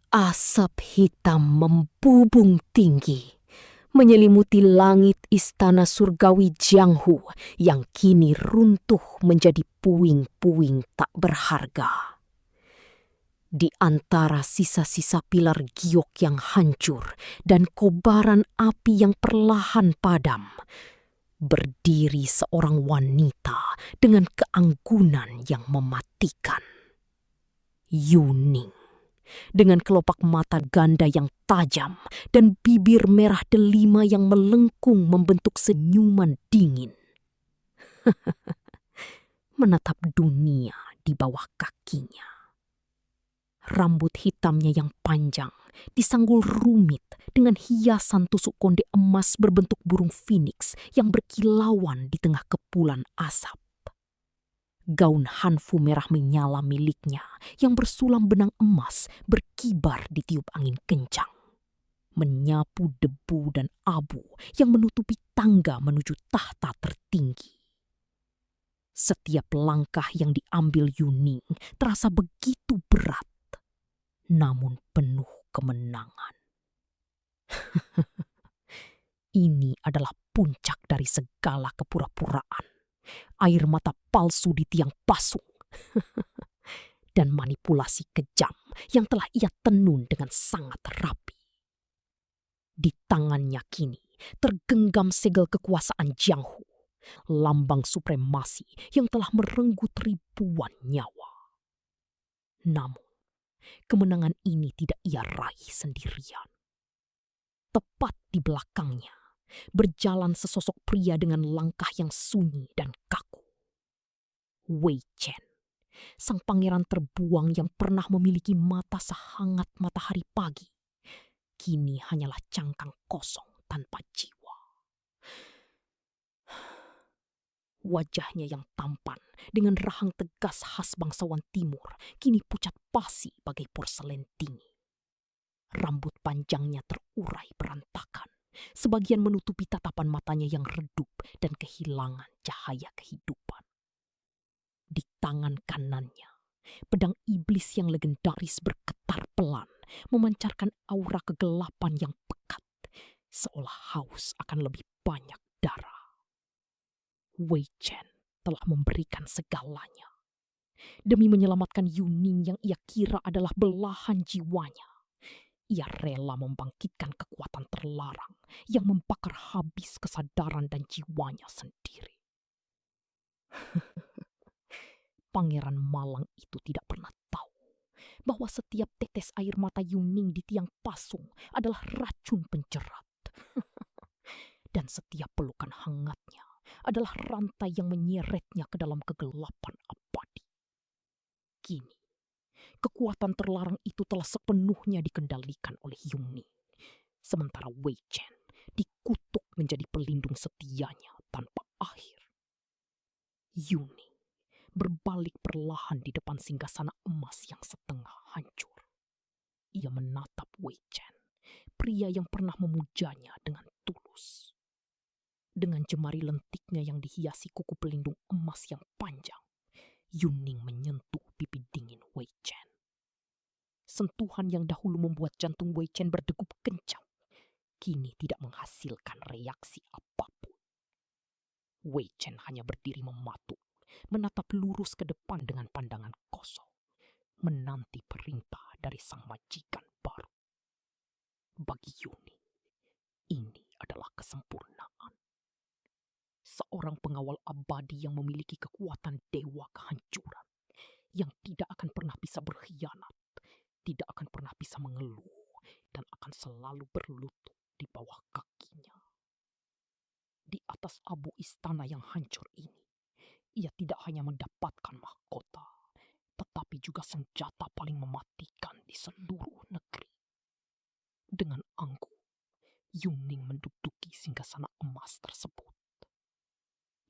Asap hitam membubung tinggi, menyelimuti langit istana surgawi Jianghu yang kini runtuh menjadi puing-puing tak berharga. Di antara sisa-sisa pilar giok yang hancur dan kobaran api yang perlahan padam, berdiri seorang wanita dengan keanggunan yang mematikan. Yuning, dengan kelopak mata ganda yang tajam dan bibir merah delima yang melengkung membentuk senyuman dingin. Menatap dunia di bawah kakinya. Rambut hitamnya yang panjang disanggul rumit dengan hiasan tusuk konde emas berbentuk burung phoenix yang berkilauan di tengah kepulan asap. Gaun hanfu merah menyala miliknya yang bersulam benang emas berkibar ditiup angin kencang, menyapu debu dan abu yang menutupi tangga menuju tahta tertinggi. Setiap langkah yang diambil Yuning terasa begitu berat, namun penuh kemenangan. Ini adalah puncak dari segala kepura-puraan, air mata palsu di tiang pasung, dan manipulasi kejam yang telah ia tenun dengan sangat rapi. Di tangannya kini tergenggam segel kekuasaan Jianghu, lambang supremasi yang telah merenggut ribuan nyawa. Namun, kemenangan ini tidak ia raih sendirian. Tepat di belakangnya, berjalan sesosok pria dengan langkah yang sunyi dan kaku. Wei Chen, sang pangeran terbuang yang pernah memiliki mata sehangat matahari pagi, kini hanyalah cangkang kosong tanpa jiwa. Wajahnya yang tampan dengan rahang tegas khas bangsawan timur kini pucat pasi bagai porselen tinggi. Rambut panjangnya terurai berantakan, sebagian menutupi tatapan matanya yang redup dan kehilangan cahaya kehidupan. Di tangan kanannya Pedang iblis yang legendaris bergetar pelan, memancarkan aura kegelapan yang pekat, seolah haus akan lebih banyak darah. Wei Chen telah memberikan segalanya demi menyelamatkan Yuning yang ia kira adalah belahan jiwanya. Ia rela membangkitkan kekuatan terlarang yang membakar habis kesadaran dan jiwanya sendiri. Pangeran malang itu tidak pernah tahu bahwa setiap tetes air mata Yuning di tiang pasung adalah racun penjerat. Dan setiap pelukan hangatnya adalah rantai yang menyeretnya ke dalam kegelapan abadi. Kini, kekuatan terlarang itu telah sepenuhnya dikendalikan oleh Yuning, sementara Wei Chen dikutuk menjadi pelindung setianya tanpa akhir. Yuning berbalik perlahan di depan singgasana emas yang setengah hancur. Ia menatap Wei Chen, pria yang pernah memujanya dengan tulus. Dengan jemari lentiknya yang dihiasi kuku pelindung emas yang panjang, Yuning menyentuh pipi dingin Wei Chen. Sentuhan yang dahulu membuat jantung Wei Chen berdegup kencang, kini tidak menghasilkan reaksi apapun. Wei Chen hanya berdiri mematung, menatap lurus ke depan dengan pandangan kosong, menanti perintah dari sang majikan baru. Bagi Yuning, ini adalah kesempurnaan. Seorang pengawal abadi yang memiliki kekuatan dewa kehancuran, yang tidak akan pernah bisa berkhianat, tidak akan pernah bisa mengeluh, dan akan selalu berlutut di bawah kakinya. Di atas abu istana yang hancur ini, ia tidak hanya mendapatkan mahkota, tetapi juga senjata paling mematikan di seluruh negeri. Dengan angkuh, Yuning menduduki singgasana emas tersebut.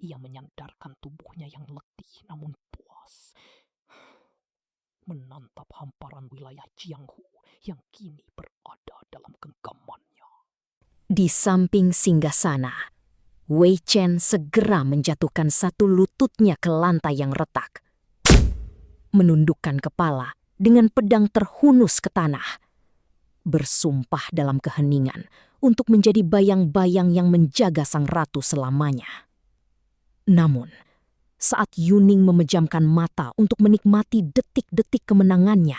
Ia menyandarkan tubuhnya yang letih namun puas, menatap hamparan wilayah Jianghu yang kini berada dalam genggamannya. Di samping singgasana, Wei Chen segera menjatuhkan satu lututnya ke lantai yang retak. Menundukkan kepala dengan pedang terhunus ke tanah. Bersumpah dalam keheningan untuk menjadi bayang-bayang yang menjaga sang ratu selamanya. Namun, saat Yuning memejamkan mata untuk menikmati detik-detik kemenangannya,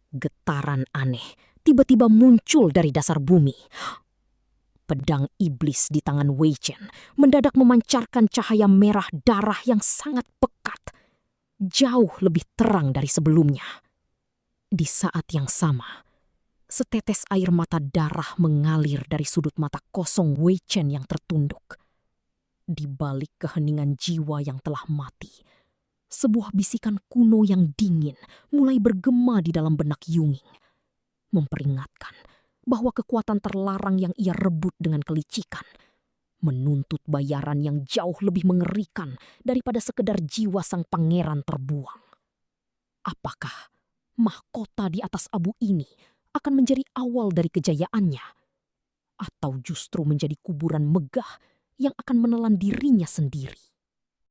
getaran aneh tiba-tiba muncul dari dasar bumi. Pedang iblis di tangan Wei Chen mendadak memancarkan cahaya merah darah yang sangat pekat, jauh lebih terang dari sebelumnya. Di saat yang sama, setetes air mata darah mengalir dari sudut mata kosong Wei Chen yang tertunduk. Di balik keheningan jiwa yang telah mati, sebuah bisikan kuno yang dingin mulai bergema di dalam benak Yuning, memperingatkan bahwa kekuatan terlarang yang ia rebut dengan kelicikan menuntut bayaran yang jauh lebih mengerikan daripada sekedar jiwa sang pangeran terbuang. Apakah mahkota di atas abu ini akan menjadi awal dari kejayaannya, atau justru menjadi kuburan megah yang akan menelan dirinya sendiri?